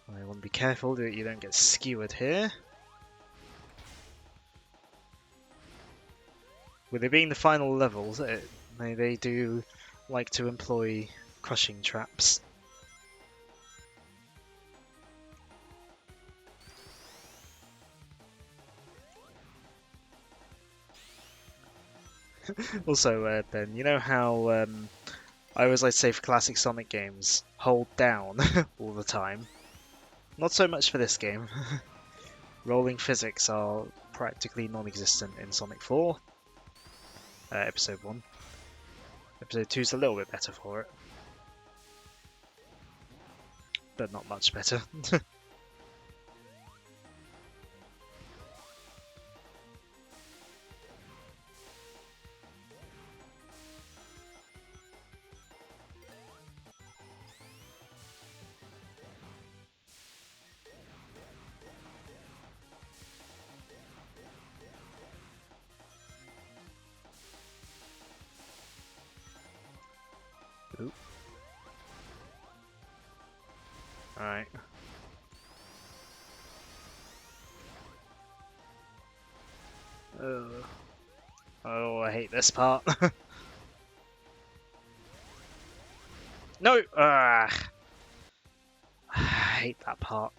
I want to be careful that you don't get skewered here. With it being the final levels, they do like to employ crushing traps. Also, Ben, you know how I always like to say for classic Sonic games, hold down all the time? Not so much for this game. Rolling physics are practically non-existent in Sonic 4, Episode 1. Episode 2's a little bit better for it, but not much better. Oop. Alright. Oh, I hate this part. No! I hate that part.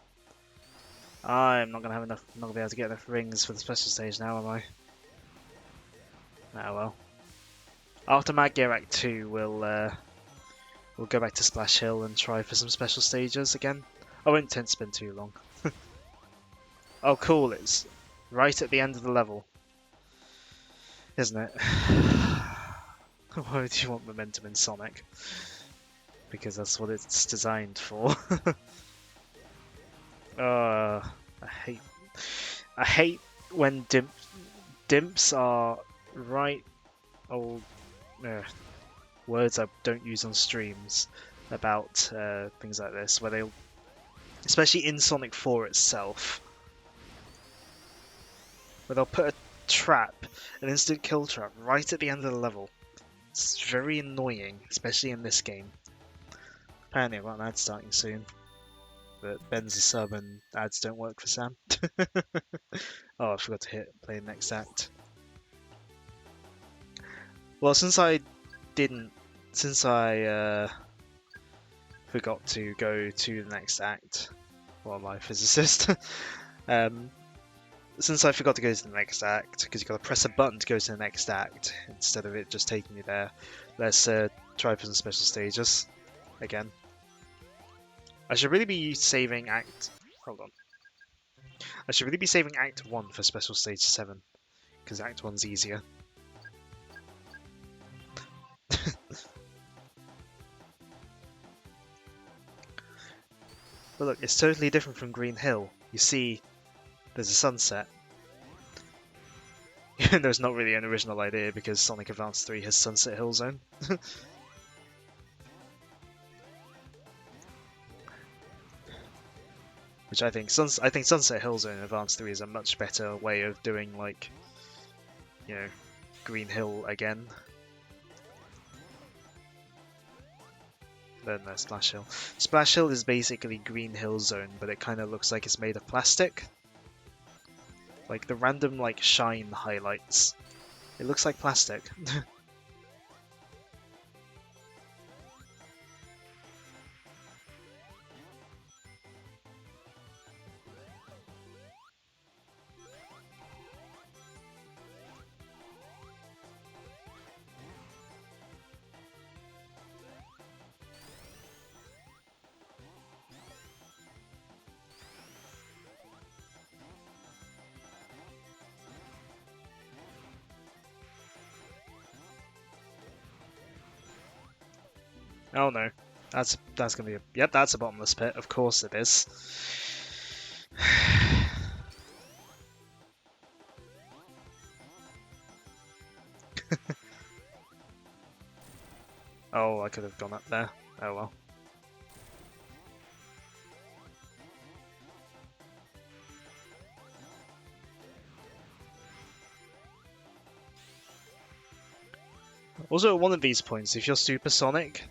I'm not gonna have enough. Not gonna be able to get enough rings for the special stage now, am I? Oh well. After Mad Gear Act 2, we'll go back to Splash Hill and try for some special stages again. I won't tend to spend too long. Oh, cool! It's right at the end of the level, isn't it? Why do you want momentum in Sonic? Because that's what it's designed for. I hate when dimps are right old words I don't use on streams about things like this, where they'll, especially in Sonic 4 itself, where they'll put a trap, an instant kill trap, right at the end of the level. It's very annoying, especially in this game. Apparently I've got an ad starting soon, but Ben's a sub and ads don't work for Sam. Oh, I forgot to hit play next act. Well, since I forgot to go to the next act, well, my physicist, since I forgot to go to the next act, because you've got to press a button to go to the next act, instead of it just taking you there, let's try for some special stages again. I should really be saving act... Hold on. I should really be saving act 1 for special stage 7, because act 1's easier. But look, it's totally different from Green Hill. You see, there's a sunset. Even though it's not really an original idea because Sonic Advance 3 has Sunset Hill Zone. Which I think Sunset Hill Zone in Advance 3 is a much better way of doing, like, you know, Green Hill again. Than Splash Hill. Splash Hill is basically Green Hill Zone, but it kind of looks like it's made of plastic. Like the random like shine highlights. It looks like plastic. Oh no. That's gonna be a... Yep, that's a bottomless pit. Of course it is. Oh, I could have gone up there. Oh well. Also, at one of these points, if you're supersonic,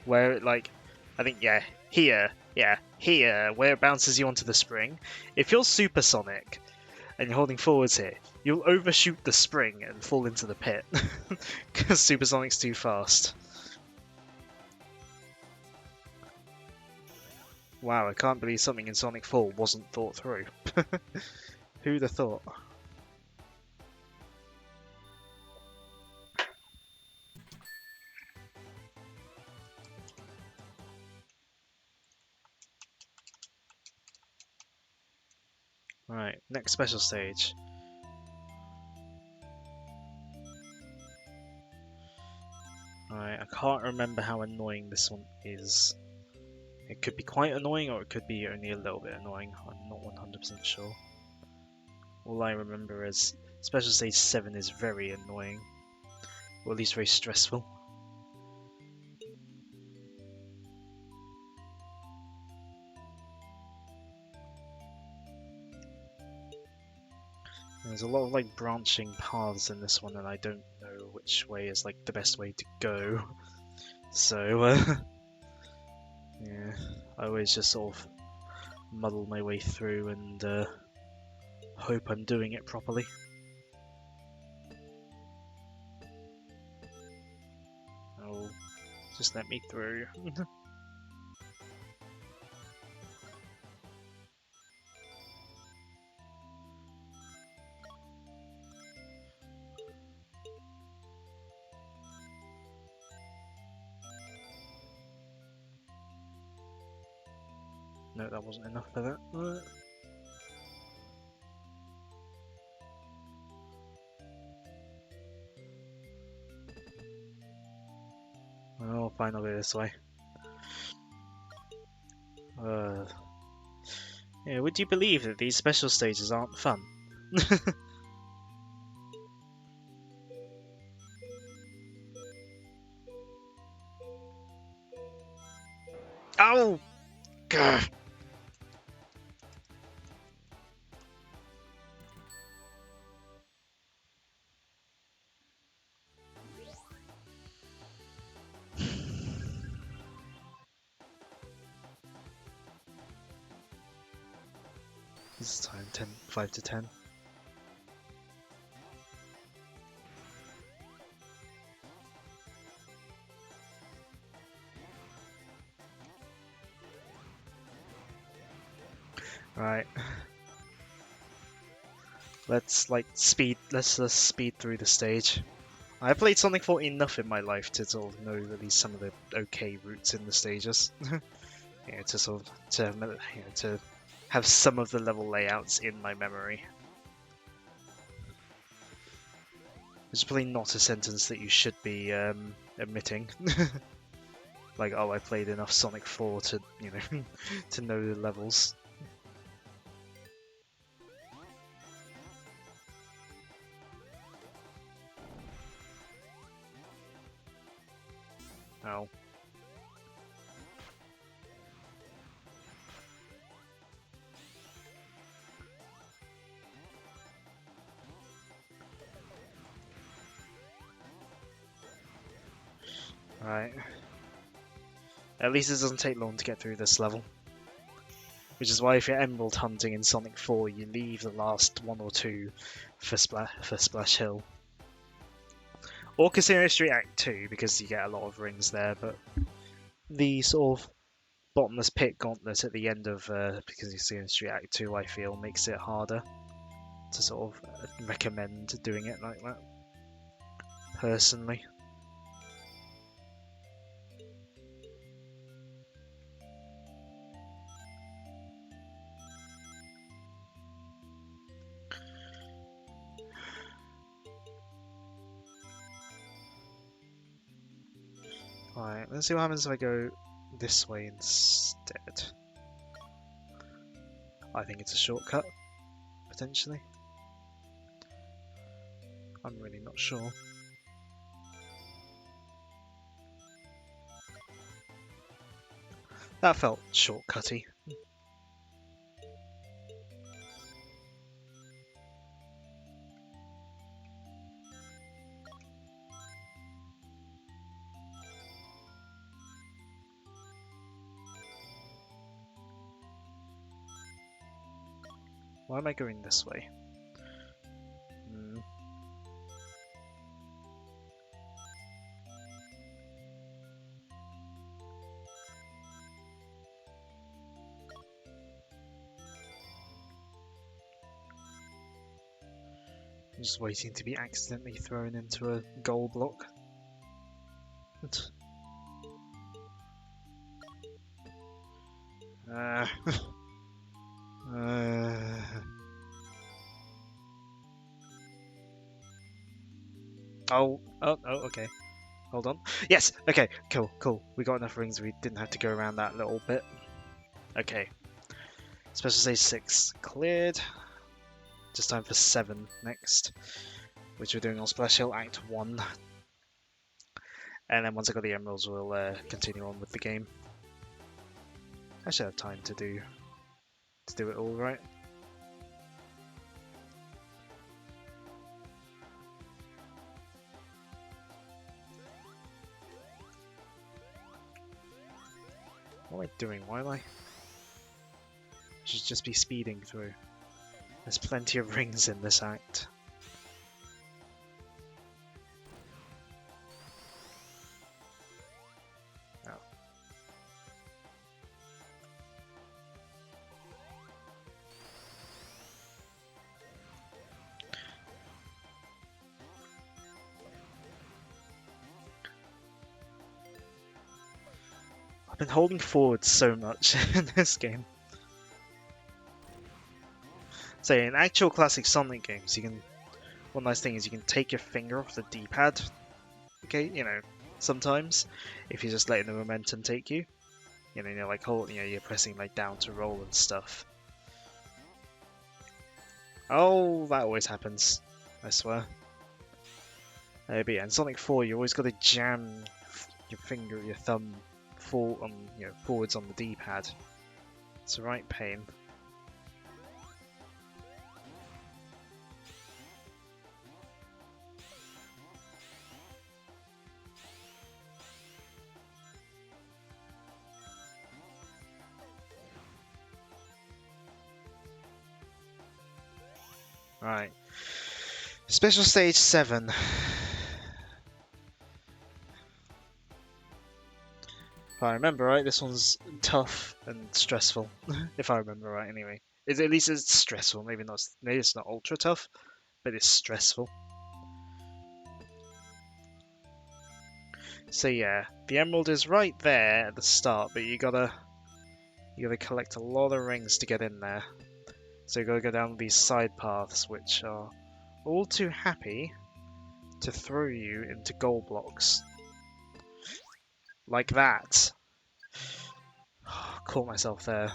where it like, I think here, where it bounces you onto the spring. If you're supersonic and you're holding forwards here, you'll overshoot the spring and fall into the pit because supersonic's too fast. Wow, I can't believe something in Sonic 4 wasn't thought through. Who'd have thought? Right, next special stage. Right. can't remember how annoying this one is. It could be quite annoying, or it could be only a little bit annoying. I'm not 100% sure. All I remember is Special Stage 7 is very annoying, or at least very stressful. There's a lot of like branching paths in this one, and I don't know which way is like the best way to go. So, yeah, I always just sort of muddle my way through and hope I'm doing it properly. Oh, just let me through. No, that wasn't enough for that. Oh, finally this way. Yeah, would you believe that these special stages aren't fun? Oh! Gah. This time 5 to 10. Right. Let's just speed through the stage. I played Sonic 4 enough in my life to sort of know at least some of the okay routes in the stages. Yeah, to sort of to have some of the level layouts in my memory. It's probably not a sentence that you should be admitting. Like, oh, I played enough Sonic 4 to, to know the levels. Oh. Right. At least it doesn't take long to get through this level. Which is why if you're emerald hunting in Sonic 4, you leave the last one or two for Splash Hill. Or Casino Street Act 2, because you get a lot of rings there, but the sort of bottomless pit gauntlet at the end of Casino Street Act 2, I feel, makes it harder to sort of recommend doing it like that, personally. Alright, let's see what happens if I go this way instead. I think it's a shortcut, potentially. I'm really not sure. That felt shortcutty. Why am I going this way? I'm just waiting to be accidentally thrown into a goal block. Oh, okay. Hold on. Yes! Okay, cool, cool. We got enough rings, we didn't have to go around that little bit. Okay. Special stage 6 cleared. Just time for 7 next, which we're doing on Splash Hill Act 1. And then once I got the emeralds, we'll continue on with the game. I should have time to do it all right. What am I doing? Why am I? Should just be speeding through. There's plenty of rings in this act. Oh. I've been holding forward so much in this game. So in actual classic Sonic games, you can. One nice thing is you can take your finger off the D-pad. Okay, you know, sometimes if you're just letting the momentum take you, you're like you're pressing like down to roll and stuff. Oh, that always happens. I swear. But yeah, in Sonic 4, you always got to jam your thumb, forwards on the D-pad. It's a right pain. Right. Special stage 7. If I remember right, this one's tough and stressful. If I remember right, anyway. At least it's stressful. Maybe it's not ultra tough, but it's stressful. So yeah, the emerald is right there at the start, but you gotta collect a lot of rings to get in there. So you gotta go down these side paths, which are all too happy to throw you into gold blocks. Like that. Caught myself there.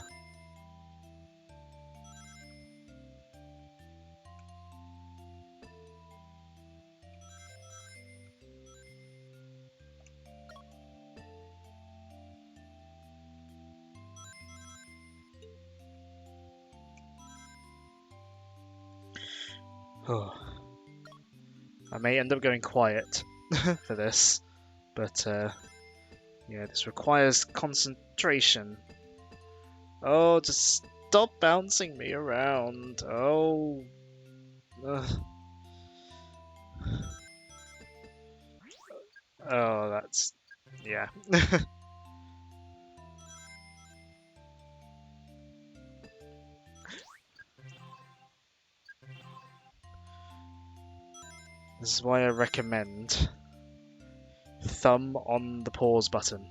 Oh. I may end up going quiet for this, but yeah, this requires concentration. Oh, just stop bouncing me around. Oh. Ugh. Oh, that's... yeah. This is why I recommend thumb on the pause button.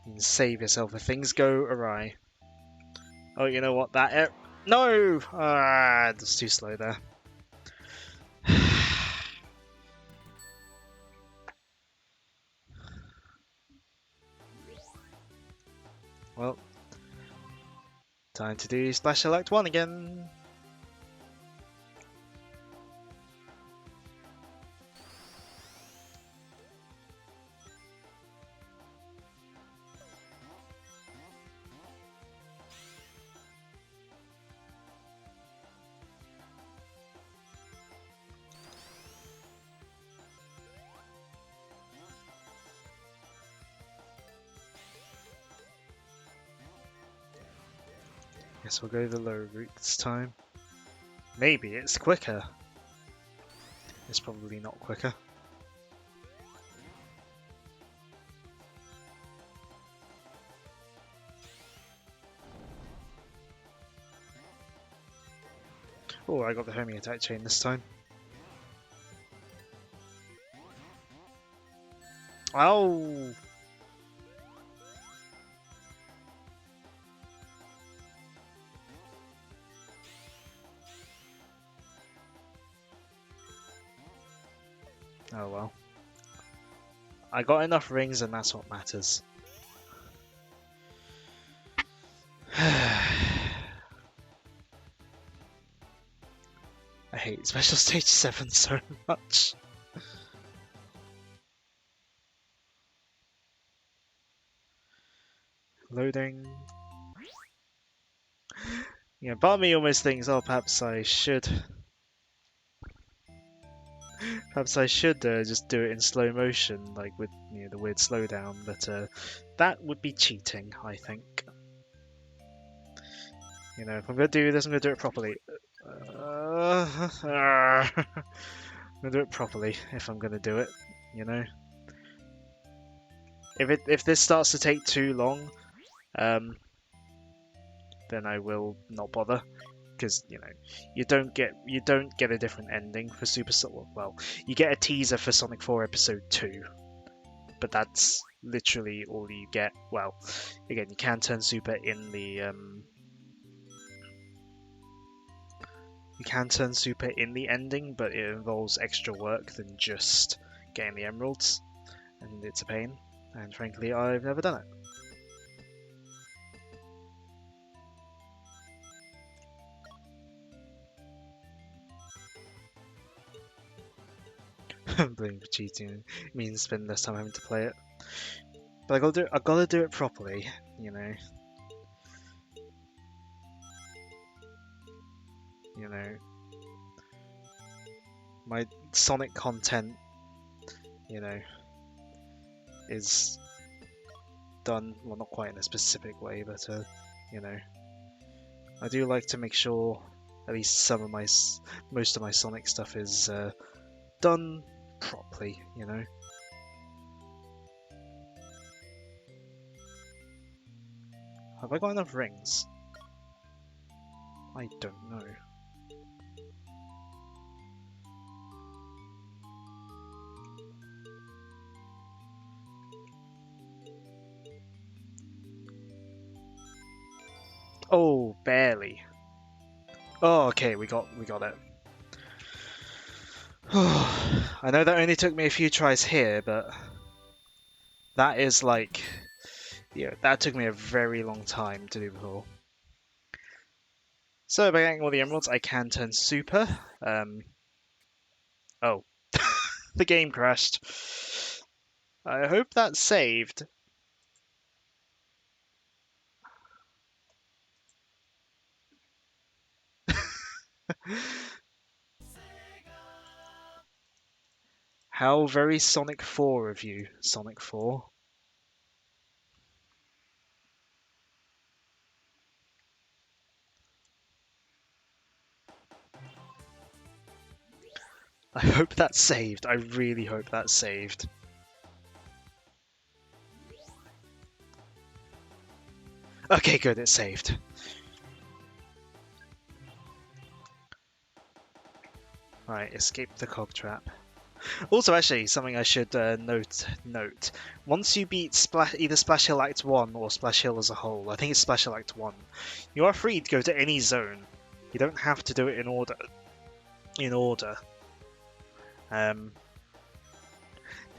You can save yourself if things go awry. Oh, you know what? No! Ah, that's too slow there. Well, time to do Splash Hill Act 1 again. Guess we'll go the low route this time. Maybe it's quicker. It's probably not quicker. Oh, I got the homing attack chain this time. Oh! Oh well. I got enough rings and that's what matters. I hate Special Stage 7 so much. Loading. Yeah, part of me almost thinks, oh, perhaps I should just do it in slow motion, like with the weird slowdown, but that would be cheating, I think. If I'm gonna do this, I'm gonna do it properly. I'm gonna do it properly if I'm gonna do it, you know. If this starts to take too long, then I will not bother, because you don't get a different ending for Super Sonic. Well, you get a teaser for Sonic 4 Episode 2, but that's literally all you get. Well, again, you can turn Super in the ending, but it involves extra work than just getting the emeralds, and it's a pain. And frankly, I've never done it. Blaming for cheating means spending less time having to play it. But I gotta do it properly, you know. My Sonic content, is done, well, not quite in a specific way, but I do like to make sure at least most of my Sonic stuff is done properly, Have I got enough rings? I don't know. Oh, barely. Oh, okay, we got it. I know that only took me a few tries here, but that is like, that took me a very long time to do before. So by getting all the emeralds, I can turn Super. Oh, the game crashed. I hope that's saved. How very Sonic 4 of you, Sonic 4. I hope that's saved. I really hope that's saved. Okay, good, it's saved. Right, escape the cog trap. Also, actually, something I should note. Once you beat either Splash Hill Act 1 or Splash Hill as a whole, I think it's Splash Hill Act 1, you are free to go to any zone. You don't have to do it in order.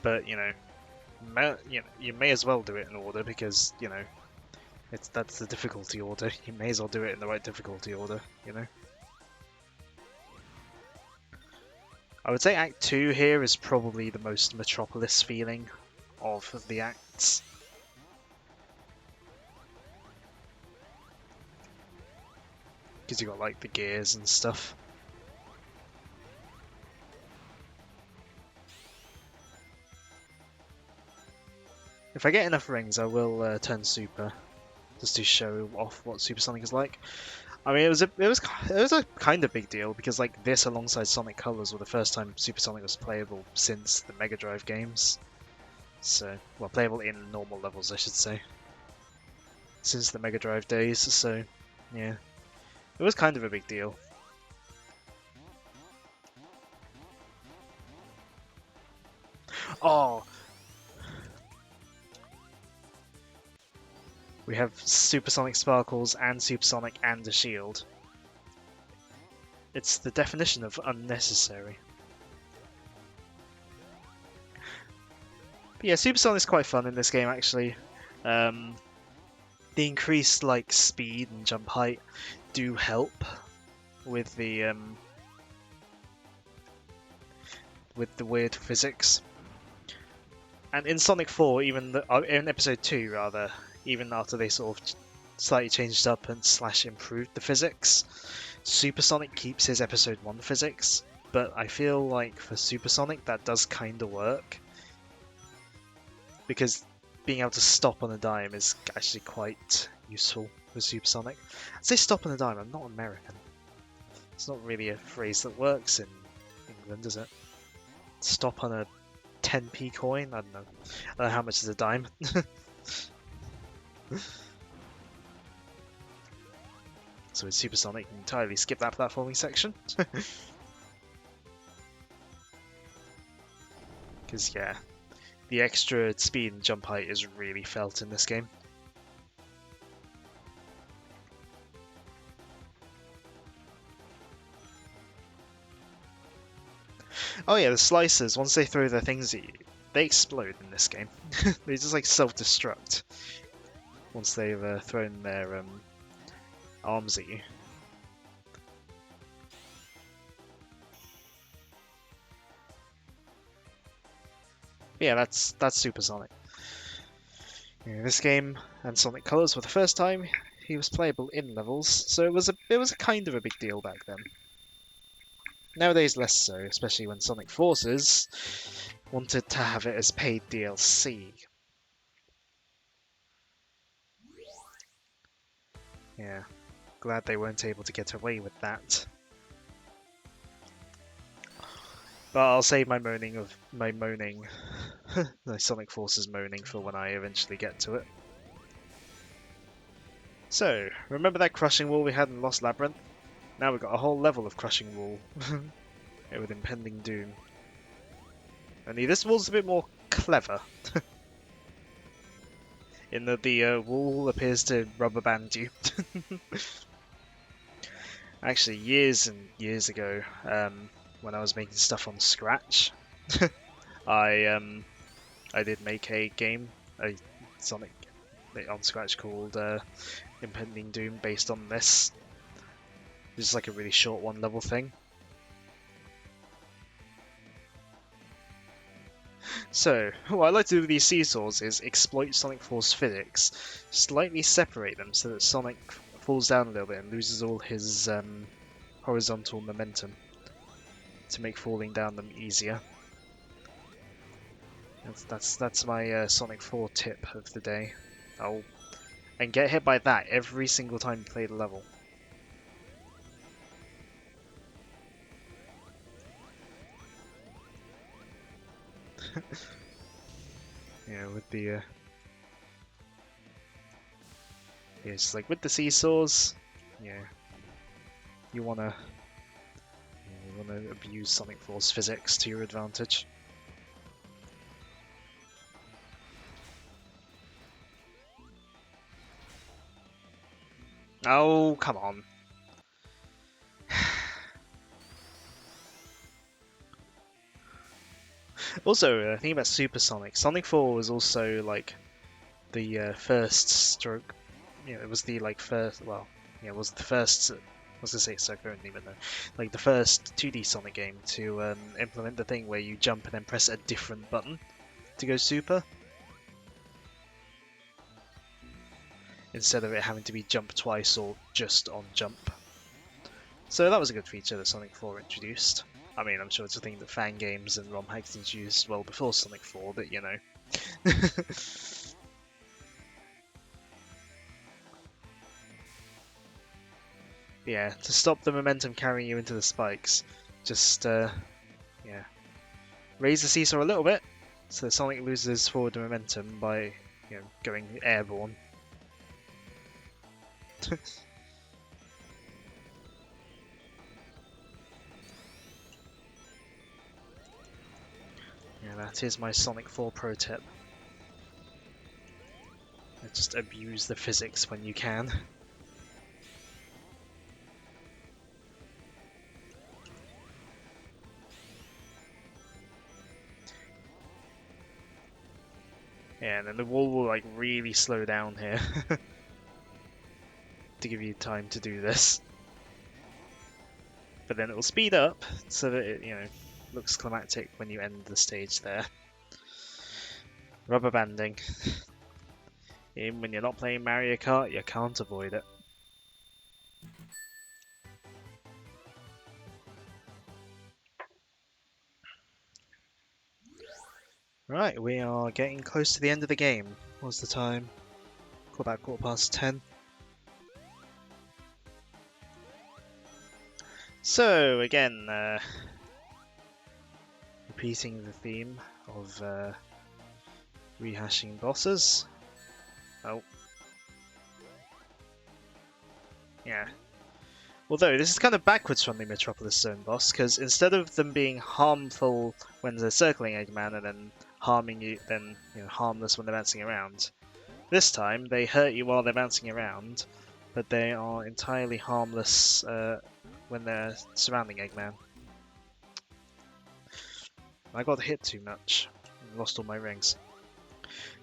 But you may as well do it in order because that's the difficulty order. You may as well do it in the right difficulty order. I would say Act 2 here is probably the most Metropolis feeling of the acts. Because you got like the gears and stuff. If I get enough rings, I will turn Super, just to show off what Super Sonic is like. I mean, it was a kind of big deal because like this alongside Sonic Colors were the first time Super Sonic was playable since the Mega Drive games. So, well, playable in normal levels, I should say. Since the Mega Drive days, so yeah, it was kind of a big deal. Oh, we have Supersonic Sparkles and Supersonic and a shield. It's the definition of unnecessary. But yeah, Supersonic's quite fun in this game actually. The increased like speed and jump height do help with the weird physics. And in Sonic 4, in Episode 2 rather, even after they sort of slightly changed up and / improved the physics, Supersonic keeps his Episode 1 physics, but I feel like for Supersonic that does kind of work. Because being able to stop on a dime is actually quite useful with Supersonic. I say stop on a dime, I'm not American. It's not really a phrase that works in England, is it? Stop on a 10p coin? I don't know. I don't know how much is a dime. So with Supersonic, you can entirely skip that platforming section. Because, yeah, the extra speed and jump height is really felt in this game. Oh yeah, the slicers, once they throw their things at you, they explode in this game. They just like self-destruct once they've thrown their arms at you. But yeah, that's Supersonic. Yeah, this game and Sonic Colors were the first time he was playable in levels, so it was a kind of a big deal back then. Nowadays, less so, especially when Sonic Forces wanted to have it as paid DLC. Yeah, glad they weren't able to get away with that. But I'll save my my Sonic Forces moaning for when I eventually get to it. So, remember that crushing wall we had in Lost Labyrinth? Now we've got a whole level of crushing wall with impending doom. Only this wall's a bit more clever. In that the wall appears to rubber band you. Actually, years and years ago, when I was making stuff on Scratch, I did make a game, a Sonic on Scratch called Impending Doom, based on this. This is like a really short one level thing. So, what I like to do with these seesaws is exploit Sonic Force physics, slightly separate them so that Sonic falls down a little bit and loses all his horizontal momentum to make falling down them easier. That's my Sonic 4 tip of the day. And get hit by that every single time you play the level. Yeah, with the yeah, it's like with the seesaws, yeah, you wanna abuse Sonic Force physics to your advantage. Oh, come on. Also, thinking about Supersonic, Sonic 4 was also like the first stroke. Yeah, it was the like first. Well, yeah, it was the first. I was gonna say stroke only, but no, like the first 2D Sonic game to implement the thing where you jump and then press a different button to go super, instead of it having to be jump twice or just on jump. So that was a good feature that Sonic 4 introduced. I mean, I'm sure it's a thing that fan games and ROM hacks introduced well before Sonic 4, but you know. Yeah, to stop the momentum carrying you into the spikes, just, yeah. Raise the seesaw a little bit, so that Sonic loses forward momentum by, going airborne. Yeah, that is my Sonic 4 pro tip. Just abuse the physics when you can. Yeah, and then the wall will like really slow down here to give you time to do this. But then it will speed up so that it, looks climactic when you end the stage there. Rubber banding. Even when you're not playing Mario Kart, you can't avoid it. Right, we are getting close to the end of the game. What's the time? About 10:15. So, again, repeating the theme of rehashing bosses. Oh. Yeah. Although, this is kind of backwards from the Metropolis Zone boss, because instead of them being harmful when they're circling Eggman and then harming you, then harmless when they're bouncing around, this time they hurt you while they're bouncing around, but they are entirely harmless when they're surrounding Eggman. I got hit too much and lost all my rings.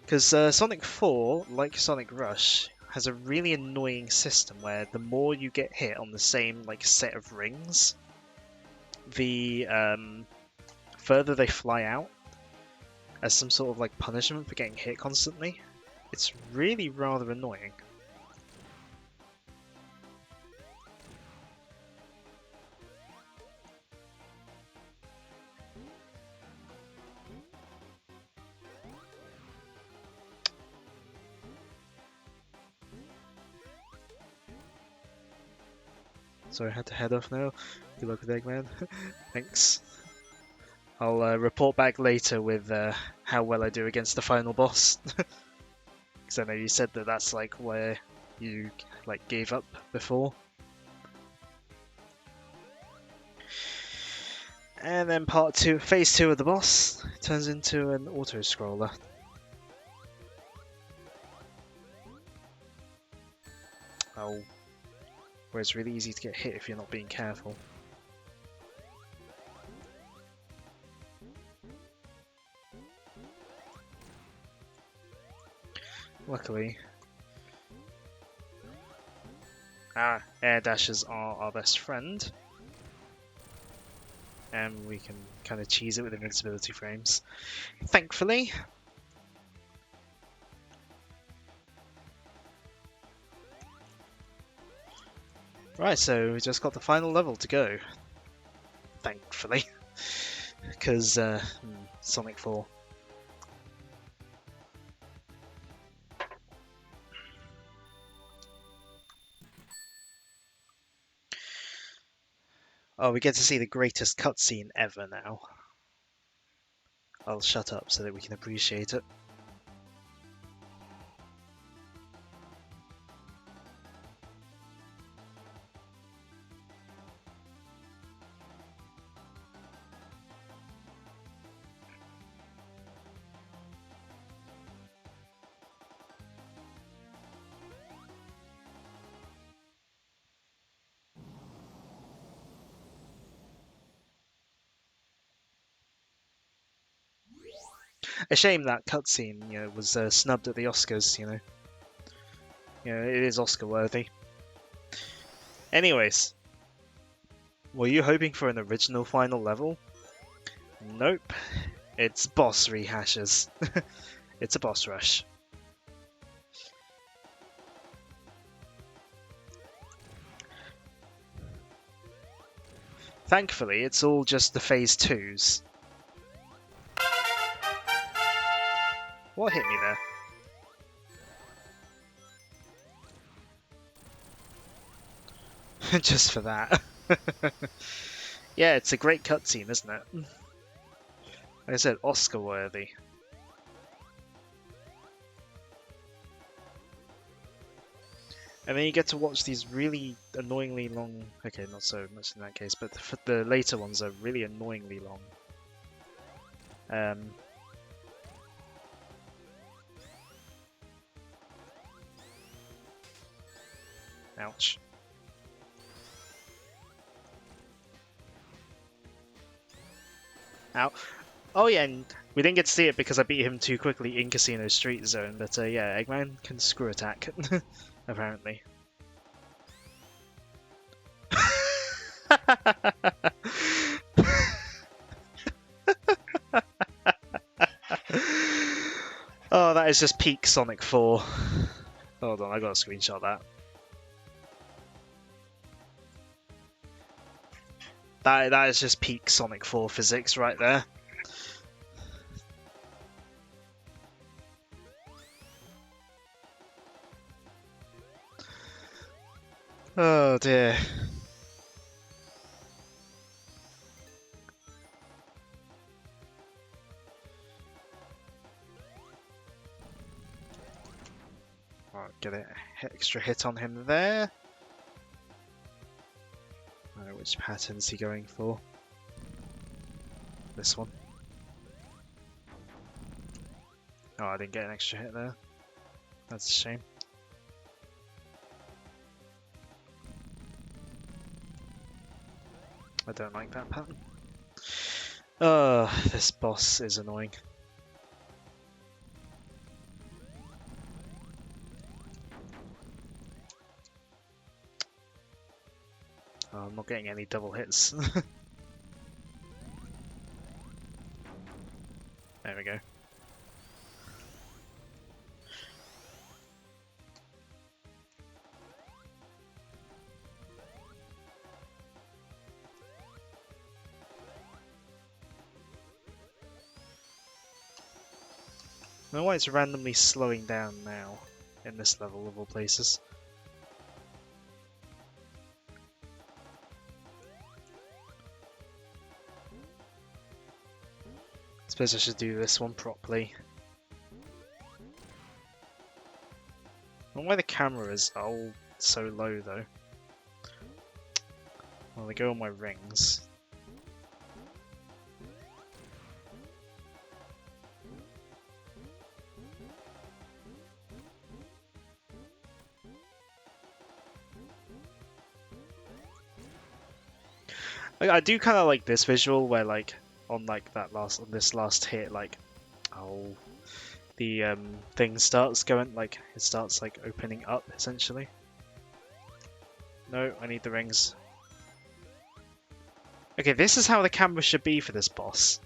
Because Sonic 4, like Sonic Rush, has a really annoying system where the more you get hit on the same set of rings, the further they fly out as some sort of punishment for getting hit constantly. It's really rather annoying. So I had to head off now. Good luck with Eggman. Thanks. I'll report back later with how well I do against the final boss. Because I know you said that that's where you gave up before. And then phase 2 of the boss turns into an auto-scroller. Oh, where it's really easy to get hit if you're not being careful. Luckily, air dashes are our best friend. And we can kind of cheese it with invincibility frames. Thankfully. Right, so we just got the final level to go. Thankfully. Because Sonic 4. Oh, we get to see the greatest cutscene ever now. I'll shut up so that we can appreciate it. A shame that cutscene, was snubbed at the Oscars. It is Oscar worthy. Anyways, were you hoping for an original final level? Nope. It's boss rehashes. It's a boss rush. Thankfully, it's all just the phase 2s. What hit me there? Just for that. Yeah, it's a great cutscene, isn't it? Like I said, Oscar worthy. And then you get to watch these really annoyingly long... Okay, not so much in that case, but the later ones are really annoyingly long. Ouch. Ow. Oh yeah, and we didn't get to see it because I beat him too quickly in Casino Street Zone, but yeah, Eggman can screw attack, apparently. Oh, that is just peak Sonic 4. Hold on, I gotta screenshot that. That is just peak Sonic 4 physics right there. Oh dear. Right, get an extra hit on him there. Right, which pattern's he going for? This one. Oh, I didn't get an extra hit there. That's a shame. I don't like that pattern. This boss is annoying. Oh, I'm not getting any double hits. There we go. I don't know why it's randomly slowing down now in this level of all places. Suppose I should do this one properly. I don't know why the camera is so low though. Well, they go on my rings. I do kind of like this visual where like on this last hit, like the thing starts going, like it starts like opening up essentially. No, I need the rings. Okay, this is how the camera should be for this boss.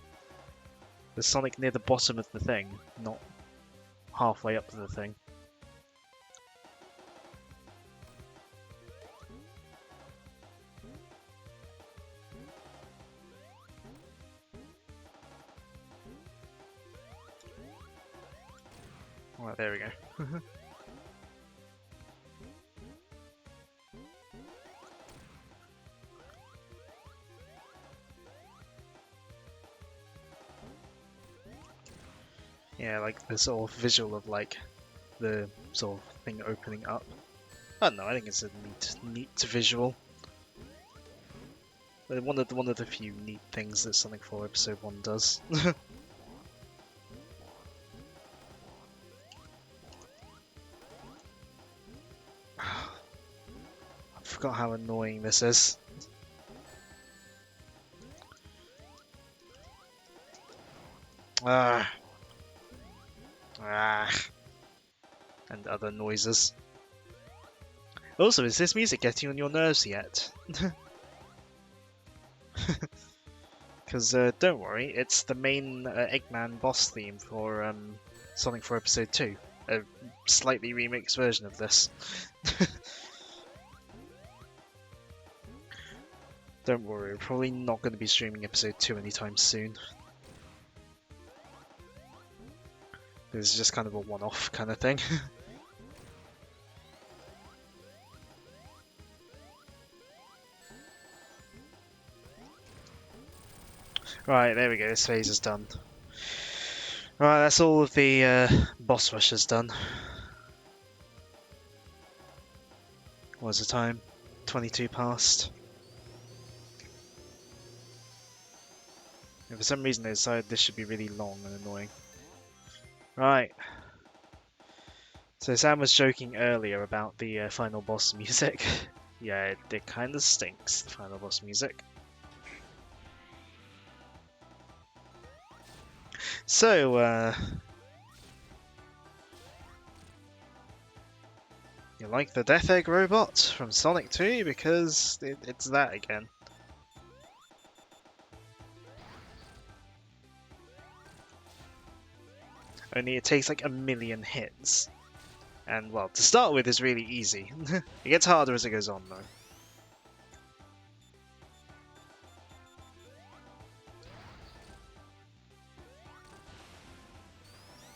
The Sonic near the bottom of the thing, not halfway up to the thing. Alright, there we go. Yeah, like the sort of visual of like the sort of thing opening up. I don't know, I think it's a neat visual. One of the few neat things that Sonic 4 Episode 1 does. I forgot how annoying this is. Ah. And other noises. Also, is this music getting on your nerves yet? Because don't worry, it's the main Eggman boss theme for Sonic 4 Episode 2. A slightly remixed version of this. Don't worry, we're probably not going to be streaming Episode 2 anytime soon. This is just kind of a one-off kind of thing. Right, there we go, this phase is done. Right, that's all of the boss rushes done. What was the time? 22 past. And for some reason they decided this should be really long and annoying. Right. So Sam was joking earlier about the final boss music. Yeah, it kind of stinks, the final boss music. So, you like the Death Egg robot from Sonic 2? Because it's that again. Only it takes like a million hits. And, well, to start with is really easy. It gets harder as it goes on, though.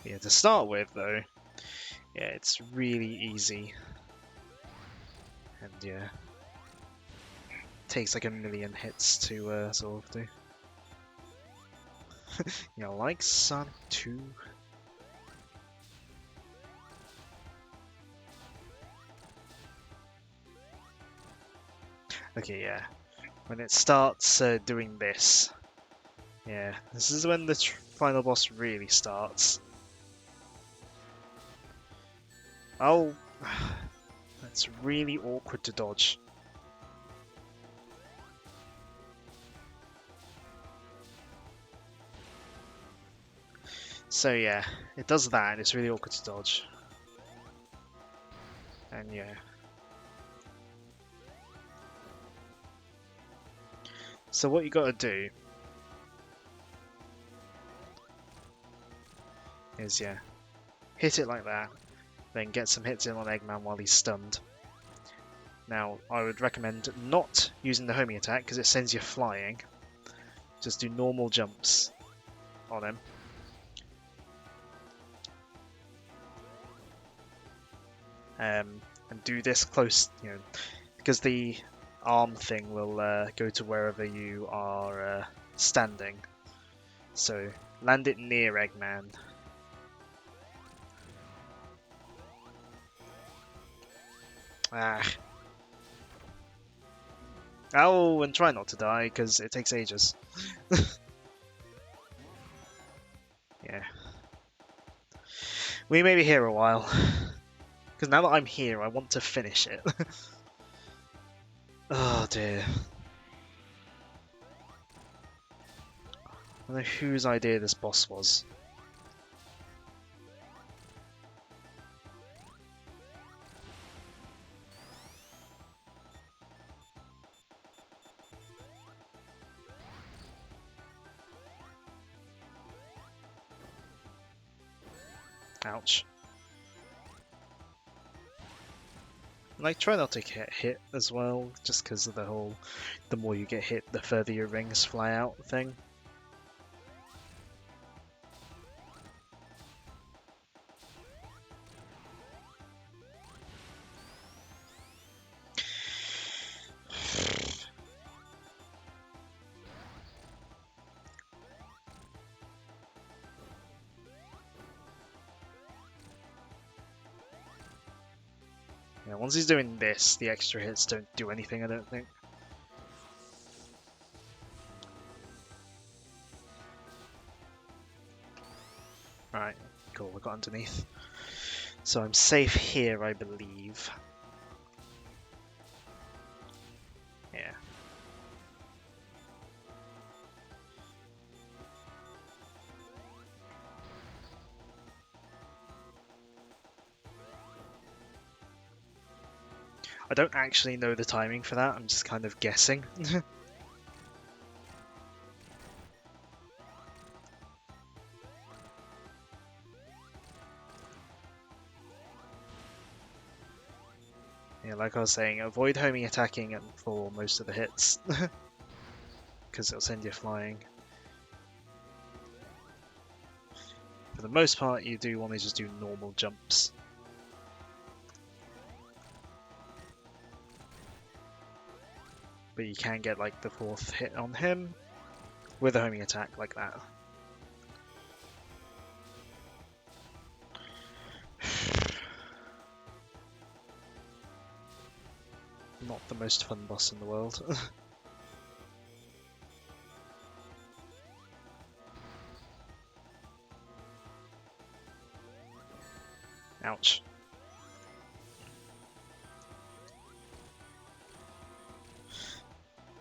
Yeah, to start with, though, yeah, it's really easy. And, yeah, takes like a million hits to sort of do. You know, like Sonic 2. Okay, yeah. When it starts doing this, yeah, this is when the final boss really starts. Oh, that's really awkward to dodge. So yeah, it does that, and it's really awkward to dodge. And yeah. So what you gotta do is, yeah, hit it like that, then get some hits in on Eggman while he's stunned. Now, I would recommend not using the homing attack because it sends you flying. Just do normal jumps on him. And do this close, you know, because the arm thing will go to wherever you are standing. So land it near Eggman. Ah. Oh, and try not to die because it takes ages. Yeah. We may be here a while. Because now that I'm here, I want to finish it. Oh dear. I don't know whose idea this boss was. Ouch. Like, try not to get hit as well, just because of the whole, the more you get hit, the further your rings fly out thing. Yeah, once he's doing this, the extra hits don't do anything, I don't think. Alright, cool, I got underneath. So I'm safe here, I believe. Yeah. I don't actually know the timing for that, I'm just kind of guessing. Yeah, like I was saying, avoid homing attacking for most of the hits. Because it'll send you flying. For the most part, you do want to just do normal jumps. But you can get like the fourth hit on him with a homing attack like that. Not the most fun boss in the world. Ouch.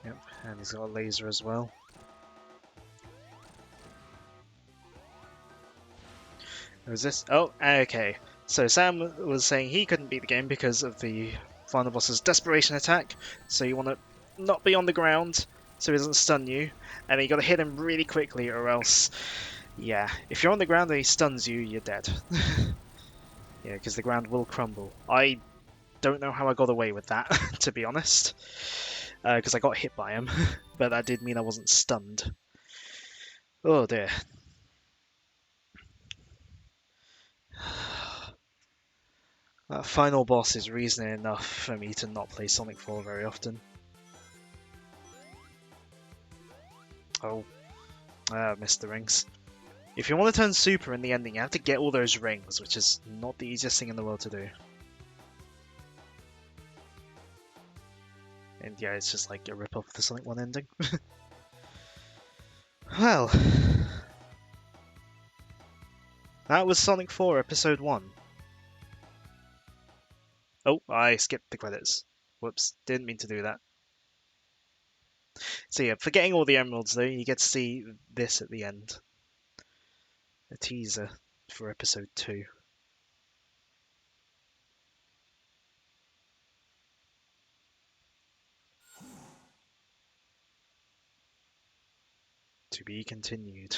Yep, and he's got a laser as well. Was this? Oh, okay. So Sam was saying he couldn't beat the game because of the final boss's desperation attack. So you want to not be on the ground so he doesn't stun you, and you got to hit him really quickly, or else, yeah, if you're on the ground and he stuns you, you're dead. Yeah, because the ground will crumble. I don't know how I got away with that, to be honest, because I got hit by him, but that did mean I wasn't stunned. Oh dear. That final boss is reason enough for me to not play Sonic 4 very often. Oh, I missed the rings. If you want to turn super in the ending, you have to get all those rings, which is not the easiest thing in the world to do. And yeah, it's just like a rip-off of the Sonic 1 ending. Well, that was Sonic 4 Episode 1. Oh, I skipped the credits. Whoops, didn't mean to do that. So yeah, for getting all the emeralds though, you get to see this at the end. A teaser for Episode 2. To be continued.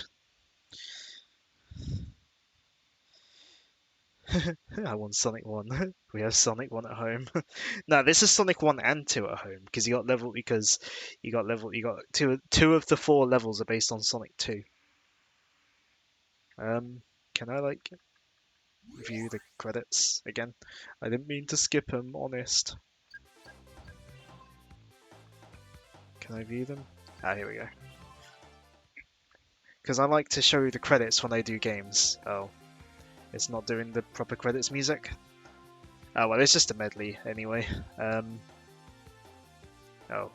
I want Sonic 1. We have Sonic 1 at home. No, this is Sonic 1 and 2 at home because you got two of the 4 levels are based on Sonic 2. Can I like view the credits again? I didn't mean to skip them, honest. Can I view them? Ah, here we go. Because I like to show the credits when I do games. Oh, it's not doing the proper credits music. Oh well, it's just a medley anyway. Oh,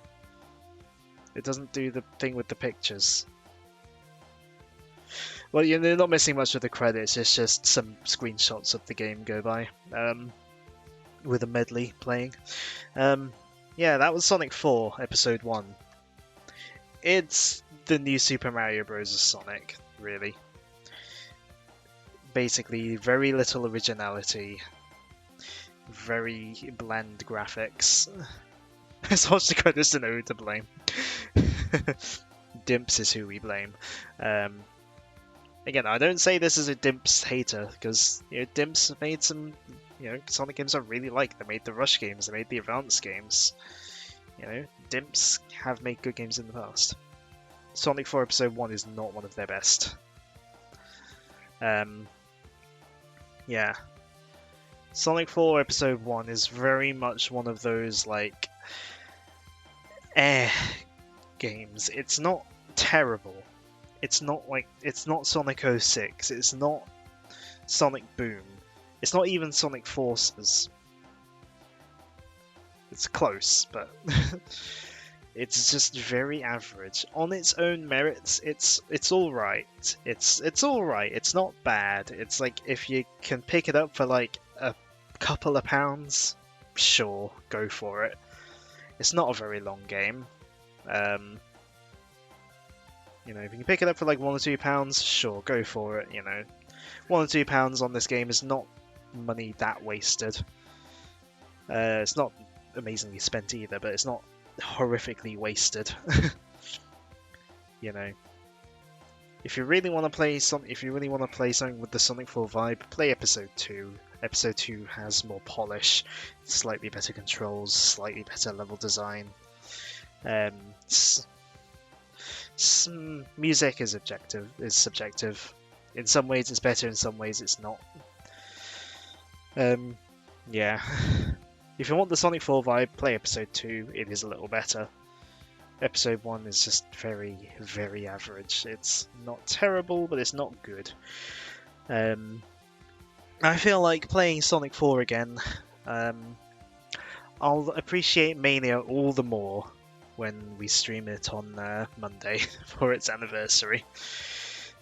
it doesn't do the thing with the pictures. Well, yeah, they're not missing much of the credits. It's just some screenshots of the game go by, with a medley playing. Yeah, that was Sonic 4 Episode 1. It's the new Super Mario Bros. Sonic, really. Basically, very little originality, very bland graphics. It's watch the credits to know who to blame. Dimps is who we blame. Again, I don't say this as a Dimps hater, because Dimps made some Sonic games I really like. They made the Rush games, they made the Advance games. Dimps have made good games in the past. Sonic 4 Episode 1 is not one of their best. Yeah. Sonic 4 Episode 1 is very much one of those, like, games. It's not terrible. It's not Sonic 06. It's not Sonic Boom. It's not even Sonic Forces. It's close, but it's just very average. On its own merits, it's alright. It's alright. It's not bad. It's like if you can pick it up for like a couple of pounds, sure, go for it. It's not a very long game. If you can pick it up for like £1 or £2, sure, go for it. £1 or £2 on this game is not money that wasted. It's not amazingly spent either, but it's not horrifically wasted. If you really want to play something with the Sonic 4 vibe, play Episode 2. Episode 2 has more polish, slightly better controls, slightly better level design. Music is subjective. In some ways it's better, in some ways it's not. Yeah. If you want the Sonic 4 vibe, play Episode 2. It is a little better. Episode 1 is just very, very average. It's not terrible, but it's not good. I feel like playing Sonic 4 again. I'll appreciate Mania all the more when we stream it on Monday for its anniversary.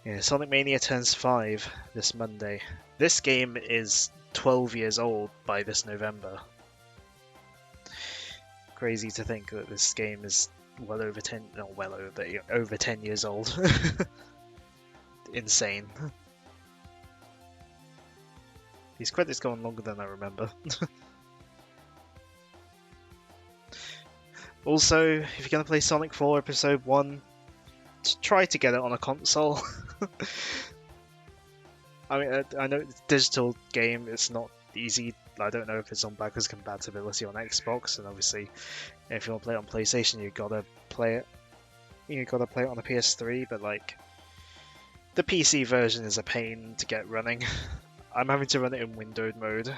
Yeah, Sonic Mania turns 5 this Monday. This game is 12 years old by this November. Crazy to think that this game is over 10 years old. Insane. These credits go on longer than I remember. Also, if you're going to play Sonic 4 Episode 1, try to get it on a console. I mean, I know it's a digital game, it's not easy. I don't know if it's on backwards compatibility on Xbox, and obviously, if you want to play it on PlayStation, you gotta play it. You gotta play it on a PS3, but like, the PC version is a pain to get running. I'm having to run it in windowed mode.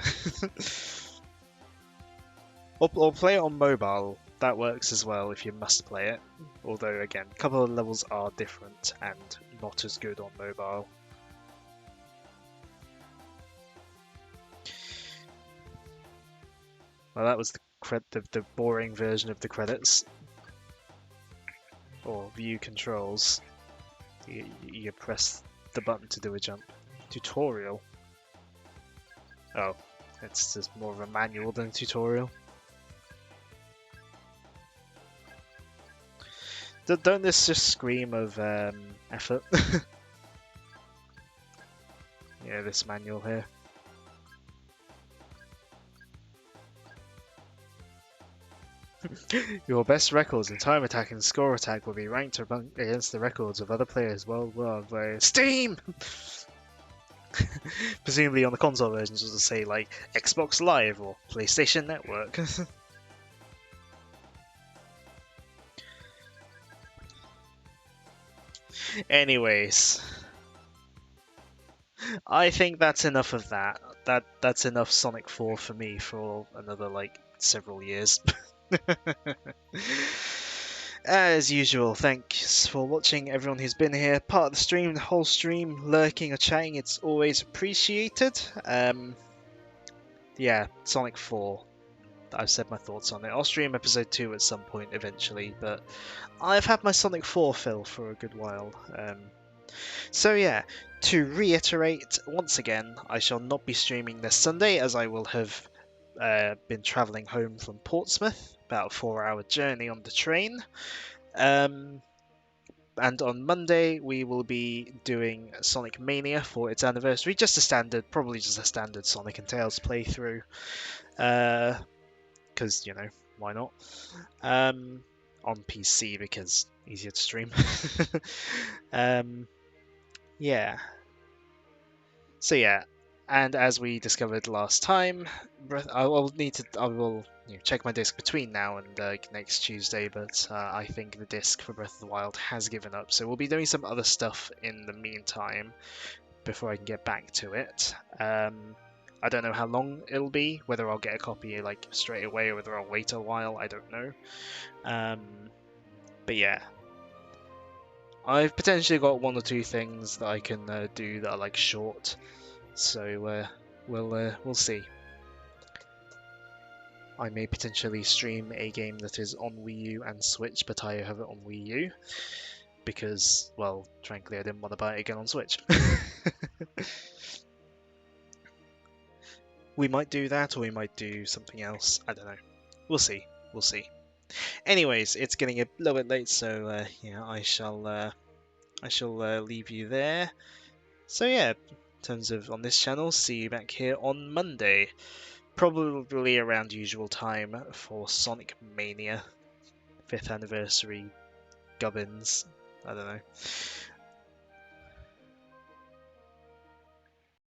or play it on mobile. That works as well if you must play it. Although, again, a couple of levels are different and not as good on mobile. Well, that was the boring version of the credits. Or view controls. You press the button to do a jump. Tutorial. Oh, it's just more of a manual than a tutorial. Don't this just scream of effort? Yeah, this manual here. Your best records in time attack and score attack will be ranked against the records of other players worldwide via Steam! Presumably on the console versions, will say like Xbox Live or PlayStation Network. Anyways, I think that's enough of that. That's enough Sonic 4 for me for another like several years. As usual, thanks for watching everyone who's been here, part of the stream, the whole stream, lurking or chatting, it's always appreciated. Yeah, Sonic 4. I've said my thoughts on it. I'll stream episode 2 at some point eventually, but I've had my Sonic 4 fill for a good while. So yeah, to reiterate, once again, I shall not be streaming this Sunday as I will have been travelling home from Portsmouth, about a 4-hour journey on the train. And on Monday we will be doing Sonic Mania for its anniversary, probably just a standard Sonic and Tails playthrough. Because, you know, why not? On PC because easier to stream. Yeah. So yeah, and as we discovered last time, I will check my disc between now and next Tuesday, but I think the disc for Breath of the Wild has given up. So we'll be doing some other stuff in the meantime before I can get back to it. I don't know how long it'll be, whether I'll get a copy like straight away or whether I'll wait a while, I don't know. But yeah, I've potentially got 1 or 2 things that I can do that are like short, so we'll see. I may potentially stream a game that is on Wii U and Switch, but I have it on Wii U because, well, frankly, I didn't want to buy it again on Switch. We might do that, or we might do something else. I don't know. We'll see. We'll see. Anyways, it's getting a little bit late, so yeah, I shall leave you there. So yeah, in terms of on this channel, see you back here on Monday, probably around usual time for Sonic Mania 5th anniversary gubbins. I don't know.